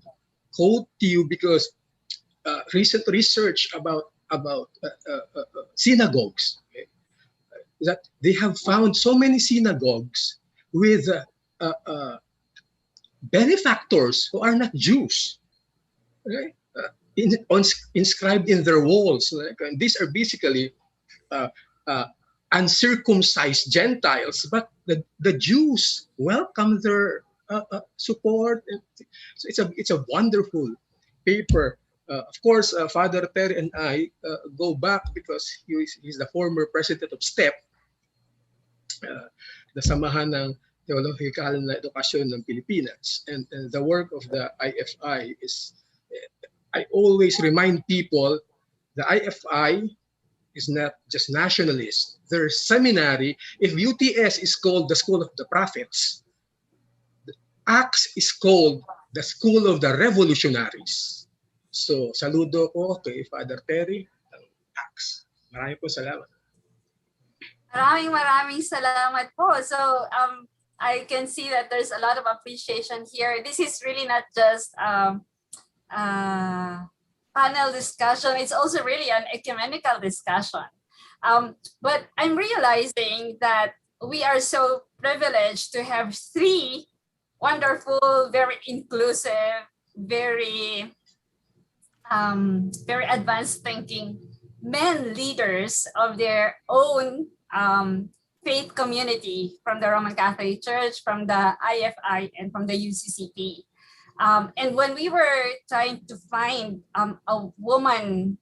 quote to you because recent research about synagogues, okay, that they have found so many synagogues with benefactors who are not Jews, okay? Inscribed in their walls. Like, and these are basically uncircumcised Gentiles, but the Jews welcome their support. So it's a wonderful paper. Of course, Father Terry and I go back because he's the former president of STEP, the Samahan ng Theological na Edukasyon ng Pilipinas, and the work of the IFI is. I always remind people the IFI is not just nationalist. Their seminary, if UTS is called the School of the Prophets, Acts is called the School of the Revolutionaries. So, saludo ko kay Father Terry ng Acts. Maraming po salamat. Maraming salamat po. So, I can see that there's a lot of appreciation here. This is really not just panel discussion, it's also really an ecumenical discussion. But I'm realizing that we are so privileged to have three wonderful, very inclusive, very advanced thinking men leaders of their own faith community from the Roman Catholic Church, from the IFI, and from the UCCP. And when we were trying to find a woman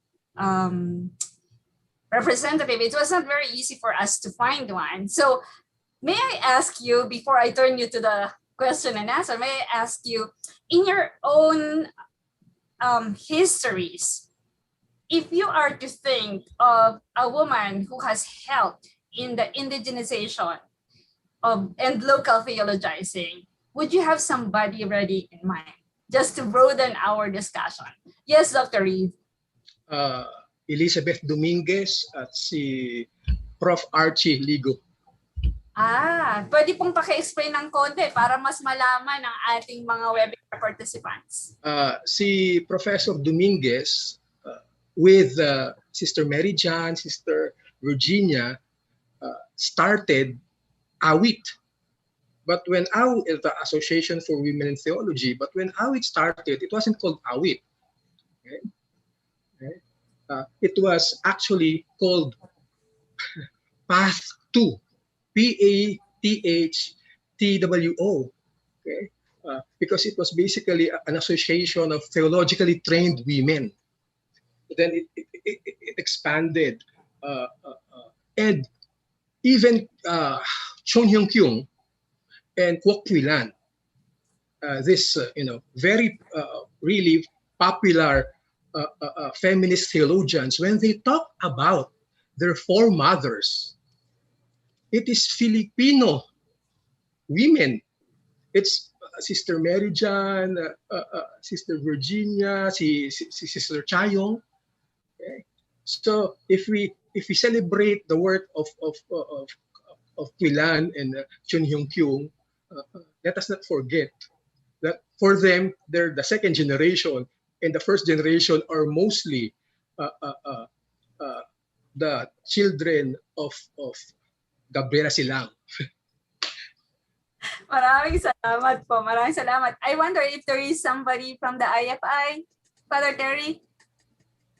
representative, it was not very easy for us to find one. So may I ask you, before I turn you to the question and answer, may I ask you, in your own histories, if you are to think of a woman who has helped in the indigenization and local theologizing, would you have somebody ready in mind, just to broaden our discussion? Yes, Dr. Reed. Elizabeth Dominguez at si Prof. Archie Ligo. Pwede pong paki-explain ng konti para mas malaman ng ating mga webinar participants. Si Professor Dominguez with Sister Mary Jan, Sister Virginia started AWIT. But when AWIT, the Association for Women in Theology, but when AWIT started, it wasn't called AWIT. Okay? Okay? It was actually called Path 2, PATHTWO, okay? Because it was basically an association of theologically trained women. Then it expanded, and even Chon Hyun Kyung and Kwok Pui Lan, this very really popular feminist theologians, when they talk about their foremothers, it is Filipino women. It's Sister Mary Jan, Sister Virginia, si Sister Chayong. Okay? So if we celebrate the work of Quilan and Chun Hyung Kyung, let us not forget that for them, they're the second generation, and the first generation are mostly uh, uh, uh, uh, the children of Gabriela Silang. Maraming salamat po. Maraming salamat. I wonder if there is somebody from the IFI, Father Terry.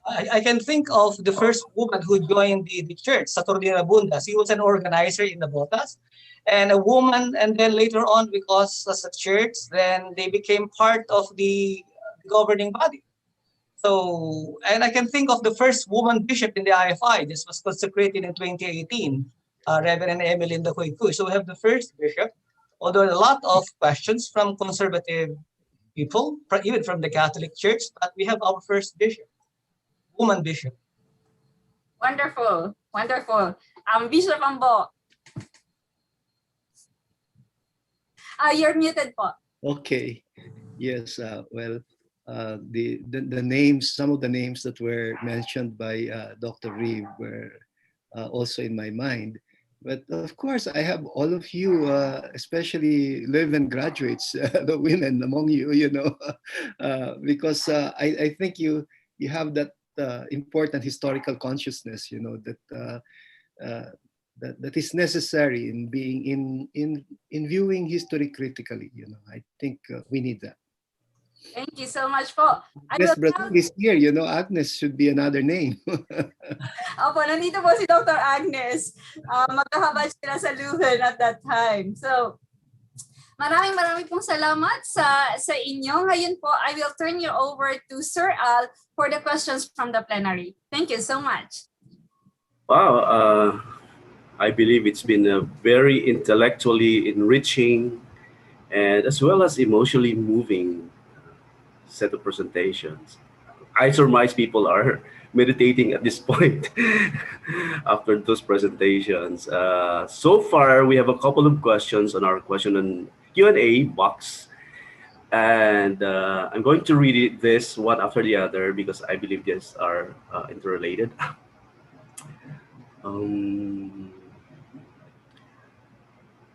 I can think of the first woman who joined the church, Saturnina Bunda. She was an organizer in the Botas, and a woman, and then later on, because as a church, then they became part of the governing body. So, and I can think of the first woman bishop in the IFI. This was consecrated in 2018, Reverend Emelinda Huaycuy. So we have the first bishop, although a lot of questions from conservative people, even from the Catholic Church, but we have our first bishop, woman bishop. Wonderful. Wonderful. Bishop Ambo. You're muted po. Okay. Yes. Well, the names, some of the names that were mentioned by Dr. Reeve were also in my mind. But of course, I have all of you, especially Leuven graduates, the women among you, you know, because I think you have that important historical consciousness, you know, uh, that is necessary in being in viewing history critically. You know, I think we need that. Thank you so much po. Yes, Brazil is here. You know, Agnes should be another name. Opo, nandito po si Dr. Agnes. Magkahabal sila sa Leuven at that time. So, maraming pong salamat sa inyo. Ngayon po, I will turn you over to Sir Al for the questions from the plenary. Thank you so much. Wow, I believe it's been a very intellectually enriching and as well as emotionally moving set of presentations. I surmise people are meditating at this point after those presentations. So far, we have a couple of questions on our question and Q&A box. And I'm going to read this one after the other because I believe these are interrelated.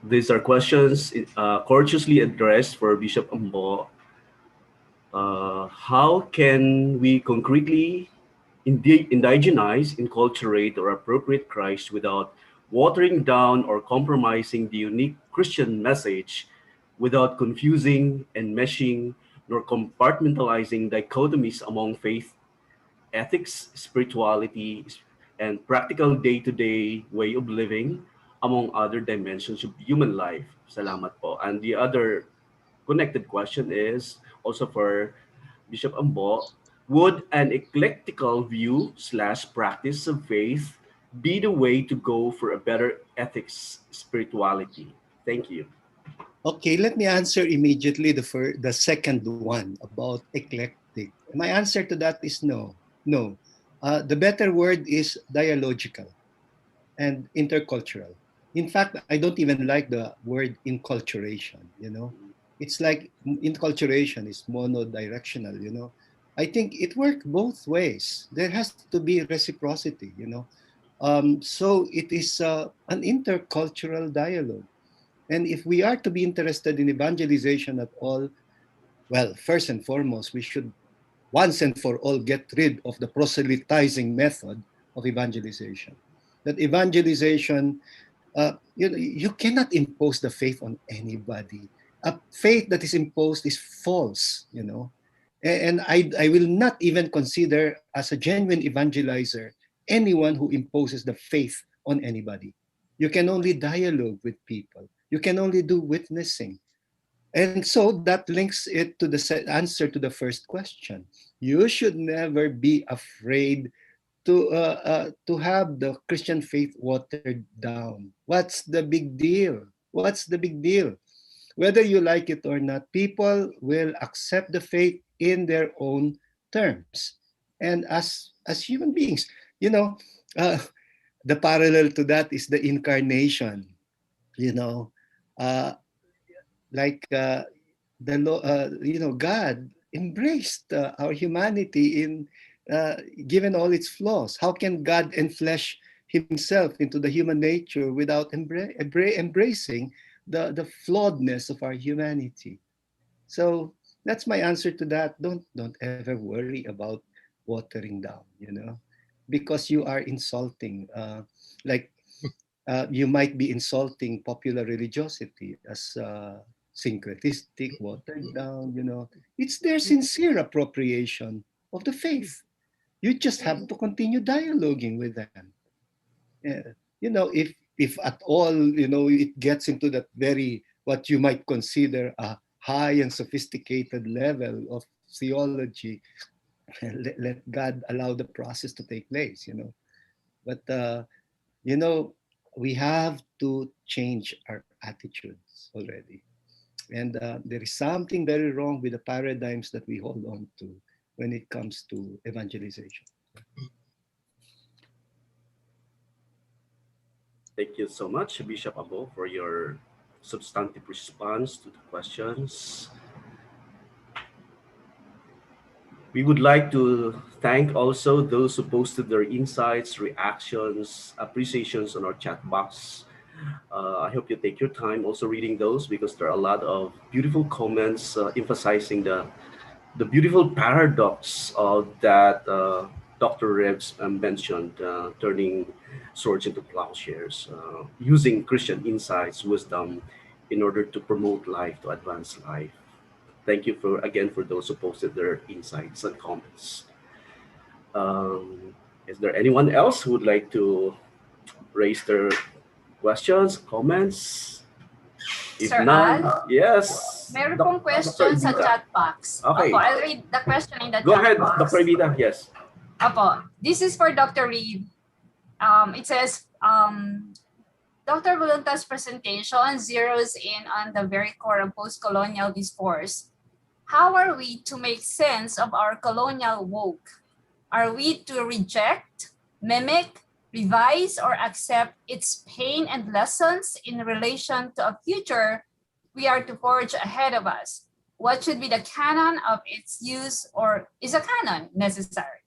These are questions courteously addressed for Bishop Ambo. How can we concretely indigenize, enculturate, or appropriate Christ without watering down or compromising the unique Christian message, without confusing and meshing nor compartmentalizing dichotomies among faith, ethics, spirituality, and practical day-to-day way of living, among other dimensions of human life? Salamat po. And the other connected question is also for Bishop Ambo. Would an eclectical view slash practice of faith be the way to go for a better ethics spirituality? Thank you. Okay, let me answer immediately the second one about eclectic. My answer to that is no. No. The better word is dialogical and intercultural. In fact, I don't even like the word inculturation, you know. It's like inculturation is monodirectional, you know. I think it works both ways. There has to be reciprocity, you know. So it is an intercultural dialogue. And if we are to be interested in evangelization at all, well, first and foremost, we should once and for all get rid of the proselytizing method of evangelization. That evangelization, you cannot impose the faith on anybody. A faith that is imposed is false, you know. And I will not even consider as a genuine evangelizer anyone who imposes the faith on anybody. You can only dialogue with people. You can only do witnessing. And so that links it to the answer to the first question. You should never be afraid to have the Christian faith watered down. What's the big deal? What's the big deal? Whether you like it or not, people will accept the faith in their own terms. And as human beings, you know, the parallel to that is the incarnation. You know, uh, like God embraced our humanity in given all its flaws. How can God enflesh Himself into the human nature without embracing the flawedness of our humanity? So that's my answer to that. Don't ever worry about watering down, because you are insulting. Like you might be insulting popular religiosity as syncretistic, watered down. It's their sincere appropriation of the faith. You just have to continue dialoguing with them. Yeah. If at all, it gets into that very what you might consider a high and sophisticated level of theology, let God allow the process to take place. But we have to change our attitudes already. And there is something very wrong with the paradigms that we hold on to when it comes to evangelization. Thank you so much, Bishop Abo, for your substantive response to the questions. We would like to thank also those who posted their insights, reactions, appreciations on our chat box. I hope you take your time also reading those, because there are a lot of beautiful comments emphasizing the beautiful paradox that Dr. Revs mentioned, turning swords into plowshares, using Christian insights, wisdom, in order to promote life, to advance life. Thank you for those who posted their insights and comments. Is there anyone else who would like to raise their questions, comments? If Sir none, Al? yes. Meron pong question sa Evita. chat box. Okay. Opo, I'll read the question in the Go chat ahead, box. Dr. Evita. Yes. Opo, this is for Dr. Reed. It says, Dr. Volunta's presentation zeroes in on the very core of post-colonial discourse. How are we to make sense of our colonial woke? Are we to reject, mimic, revise, or accept its pain and lessons in relation to a future we are to forge ahead of us? What should be the canon of its use, or is a canon necessary?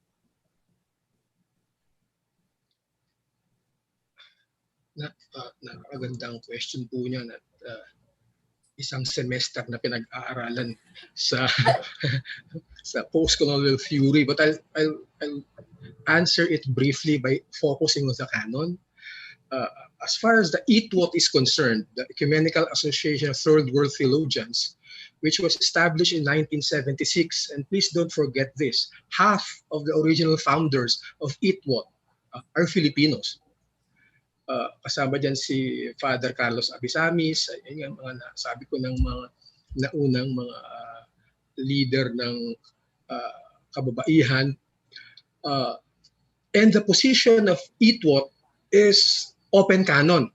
Napakagandang question po niyan at isang semester na pinag-aaralan sa sa post-colonial theory. But I'll answer it briefly by focusing on the canon. As far as the ETWOT is concerned, the Ecumenical Association of Third World Theologians, which was established in 1976, and please don't forget this, half of the original founders of ETWOT are Filipinos. Kasama dyan si Father Carlos Abisamis, yung mga sabi ko ng mga naunang mga leader ng kababaihan. And the position of ETWOT is open canon.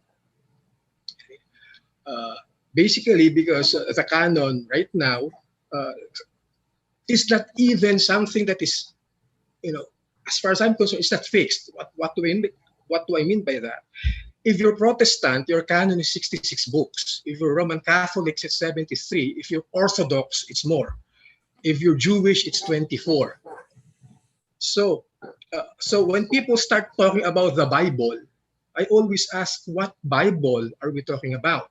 Basically, because the canon right now is not even something that is, as far as I'm concerned, it's not fixed. What do I mean by that? If you're Protestant, your canon is 66 books. If you're Roman Catholic, it's 73. If you're Orthodox, it's more. If you're Jewish, it's 24. So when people start talking about the Bible, I always ask, what Bible are we talking about?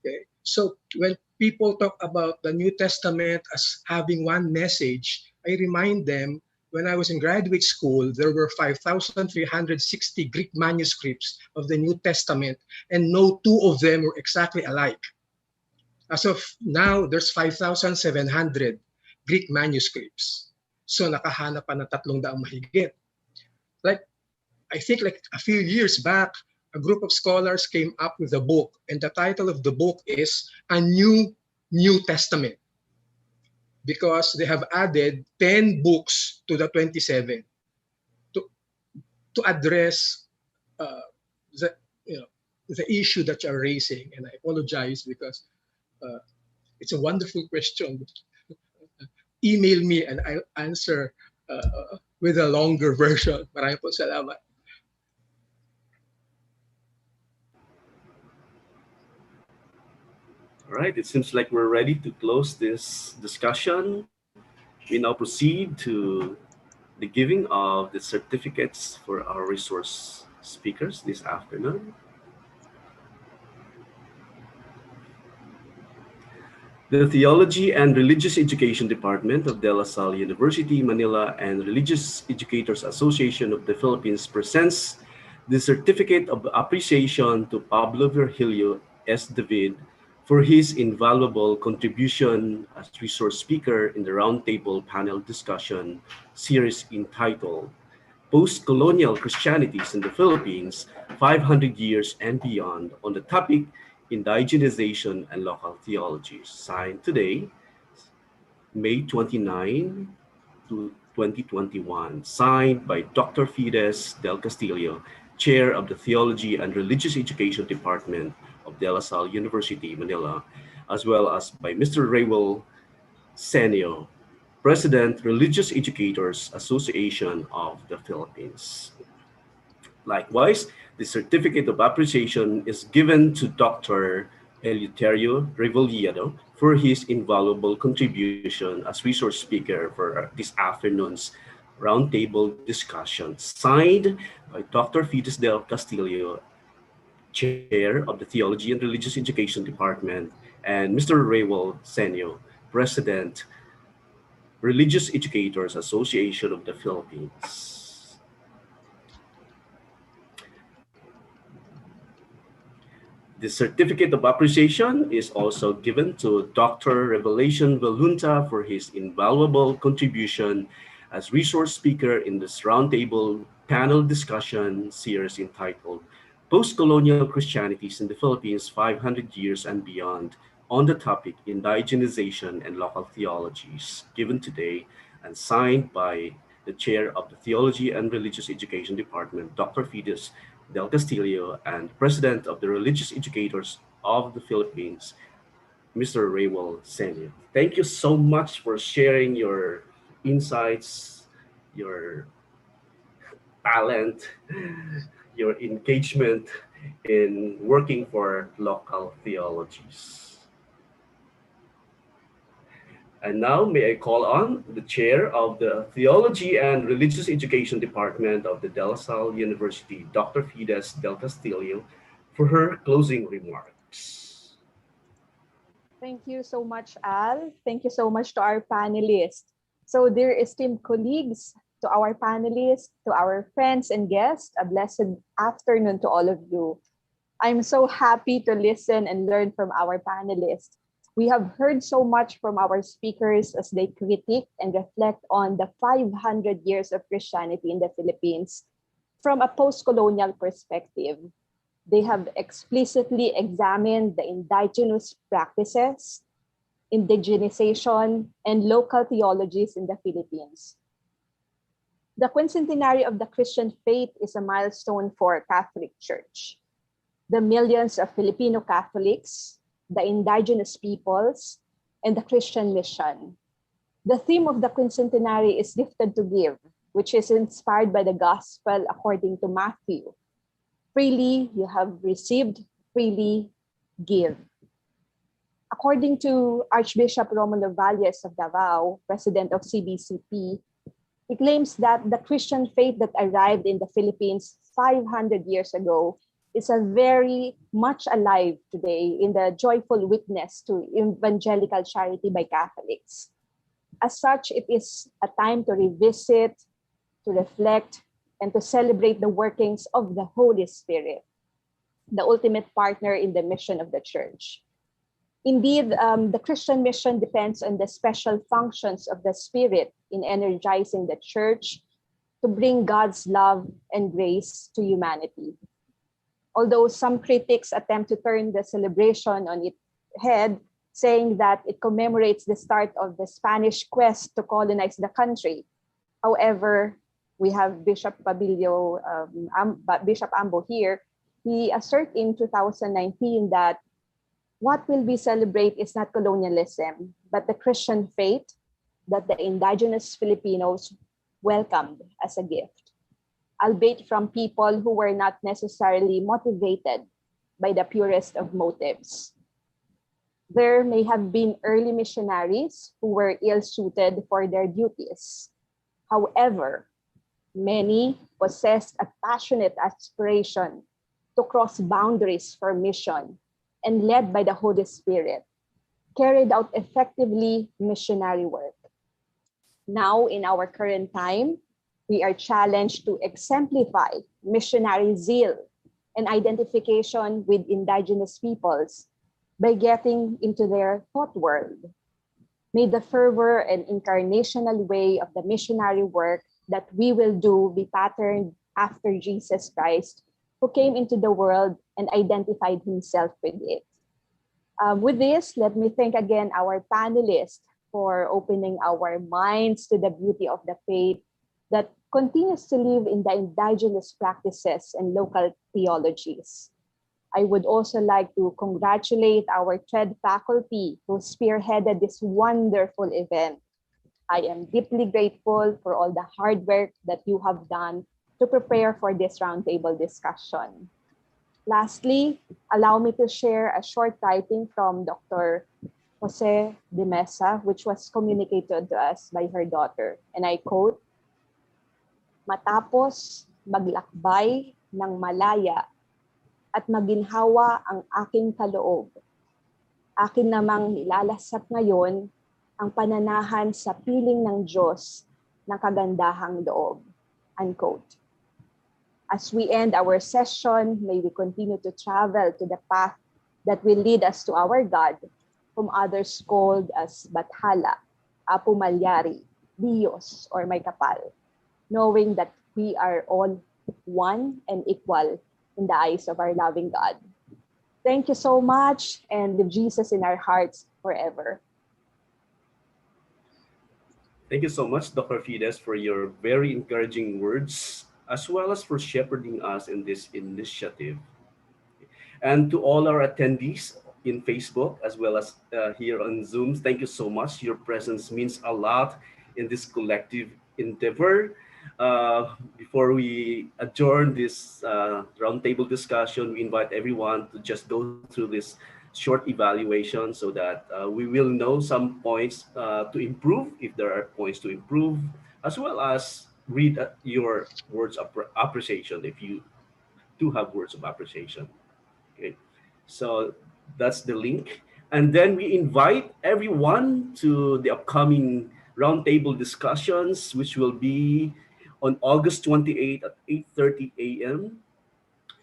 Okay. So when people talk about the New Testament as having one message, I remind them, when I was in graduate school, there were 5,360 Greek manuscripts of the New Testament, and no two of them were exactly alike. As of now, there's 5,700 Greek manuscripts. So nakahanap pa ng 300 mahigit. I think a few years back, a group of scholars came up with a book, and the title of the book is A New Testament, because they have added 10 books to the 27 to address the issue that you're raising. And I apologize because it's a wonderful question. Email me and I'll answer with a longer version. Maraming po salamat. All right, it seems like we're ready to close this discussion. We now proceed to the giving of the certificates for our resource speakers this afternoon. The Theology and Religious Education Department of De La Salle University, Manila, and Religious Educators Association of the Philippines presents the Certificate of Appreciation to Pablo Virgilio S. David for his invaluable contribution as resource speaker in the Roundtable Panel Discussion series entitled Postcolonial Christianities in the Philippines, 500 Years and Beyond, on the topic Indigenization and Local Theologies. Signed today, May 29 to 2021. Signed by Dr. Fides Del Castillo, Chair of the Theology and Religious Education Department of De La Salle University, Manila, as well as by Mr. Raywell Senio, President, Religious Educators Association of the Philippines. Likewise, the certificate of appreciation is given to Dr. Eleuterio Revoledo for his invaluable contribution as resource speaker for this afternoon's roundtable discussion, signed by Dr. Fides del Castillo, Chair of the Theology and Religious Education Department, and Mr. Raywell Senio, President, Religious Educators Association of the Philippines. The certificate of appreciation is also given to Dr. Revelation Valunta for his invaluable contribution as resource speaker in this roundtable panel discussion series entitled Postcolonial Christianities in the Philippines 500 Years and Beyond, on the topic Indigenization and Local Theologies, given today and signed by the Chair of the Theology and Religious Education Department, Dr. Fides Del Castillo, and President of the Religious Educators of the Philippines, Mr. Raywell Senio. Thank you so much for sharing your insights, your talent, your engagement in working for local theologies. And now may I call on the Chair of the Theology and Religious Education Department of the De La Salle University, Dr. Fides Del Castillo, for her closing remarks. Thank you so much, Al. Thank you so much to our panelists. So, dear esteemed colleagues, to our panelists, to our friends and guests, a blessed afternoon to all of you. I'm so happy to listen and learn from our panelists. We have heard so much from our speakers as they critique and reflect on the 500 years of Christianity in the Philippines from a post-colonial perspective. They have explicitly examined the indigenous practices, indigenization, and local theologies in the Philippines. The quincentenary of the Christian faith is a milestone for Catholic Church. The millions of Filipino Catholics, the indigenous peoples, and the Christian mission. The theme of the quincentenary is Gifted to Give, which is inspired by the Gospel according to Matthew. Freely you have received, freely give. According to Archbishop Romulo Valles of Davao, president of CBCP, he claims that the Christian faith that arrived in the Philippines 500 years ago is a very much alive today in the joyful witness to evangelical charity by Catholics. As such, it is a time to revisit, to reflect, and to celebrate the workings of the Holy Spirit, the ultimate partner in the mission of the Church. Indeed, the Christian mission depends on the special functions of the Spirit in energizing the Church to bring God's love and grace to humanity. Although some critics attempt to turn the celebration on its head, saying that it commemorates the start of the Spanish quest to colonize the country. However, we have Bishop Bishop Ambo here. He asserted in 2019 that what will we celebrate is not colonialism, but the Christian faith that the indigenous Filipinos welcomed as a gift, albeit from people who were not necessarily motivated by the purest of motives. There may have been early missionaries who were ill-suited for their duties. However, many possessed a passionate aspiration to cross boundaries for mission and, led by the Holy Spirit, carried out effectively missionary work. Now, in our current time, we are challenged to exemplify missionary zeal and identification with indigenous peoples by getting into their thought world. May the fervor and incarnational way of the missionary work that we will do be patterned after Jesus Christ, who came into the world and identified himself with it. With this, let me thank again our panelists for opening our minds to the beauty of the faith that continues to live in the indigenous practices and local theologies. I would also like to congratulate our TRED faculty who spearheaded this wonderful event. I am deeply grateful for all the hard work that you have done to prepare for this roundtable discussion. Lastly, allow me to share a short writing from Dr. Jose de Mesa, which was communicated to us by her daughter. And I quote, "Matapos maglakbay ng malaya at maginhawa ang aking kaloob, akin namang nilalasap ngayon ang pananahan sa piling ng Diyos ng kagandahang loob." Unquote. As we end our session, may we continue to travel to the path that will lead us to our God, whom others called as Bathala, Apu Malyari, Diyos, or May Kapal, knowing that we are all one and equal in the eyes of our loving God. Thank you so much, and live Jesus in our hearts forever. Thank you so much, Dr. Fides, for your very encouraging words, as well as for shepherding us in this initiative. And to all our attendees in Facebook, as well as here on Zoom, thank you so much. Your presence means a lot in this collective endeavor. Before we adjourn this roundtable discussion, we invite everyone to just go through this short evaluation so that we will know some points to improve, if there are points to improve, as well as read your words of appreciation if you do have words of appreciation. Okay, so that's the link. And then we invite everyone to the upcoming roundtable discussions, which will be on August 28th at 8:30 a.m.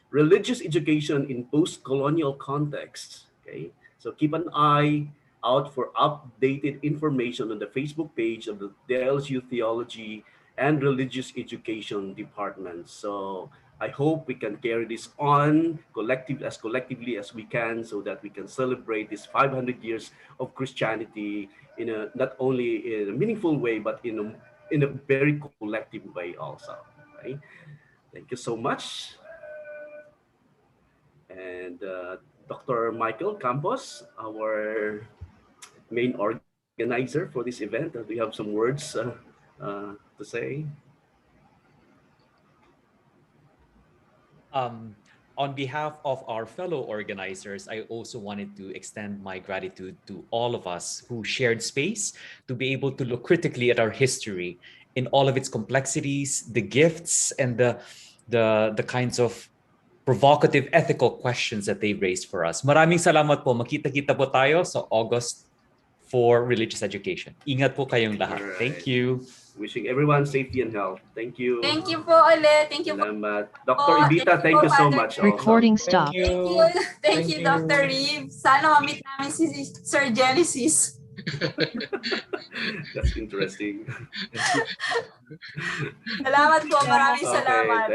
Religious education in post-colonial contexts. Okay, so keep an eye out for updated information on the Facebook page of the DLSU Theology and Religious Education Department. So I hope we can carry this on collectively as we can, so that we can celebrate this 500 years of Christianity in a not only in a meaningful way, but in a very collective way also. Right? Thank you so much. And Dr. Michael Campos, our main organizer for this event, we have some words to say. On behalf of our fellow organizers, I also wanted to extend my gratitude to all of us who shared space to be able to look critically at our history in all of its complexities, the gifts, and the kinds of provocative ethical questions that they raised for us. Maraming salamat po. Makita-kita po tayo sa August for religious education. Ingat po kayong lahat. Right. Thank you. Wishing everyone safety and health. Thank you. Thank you po ulit. Thank you po. Salamat. Dr. Ibita, thank you so much. Also. Recording stop. Thank you. Thank you, Dr. Reeve. Sana ma-meet namin si Sir Genesis. That's interesting. Salamat po. Maraming salamat.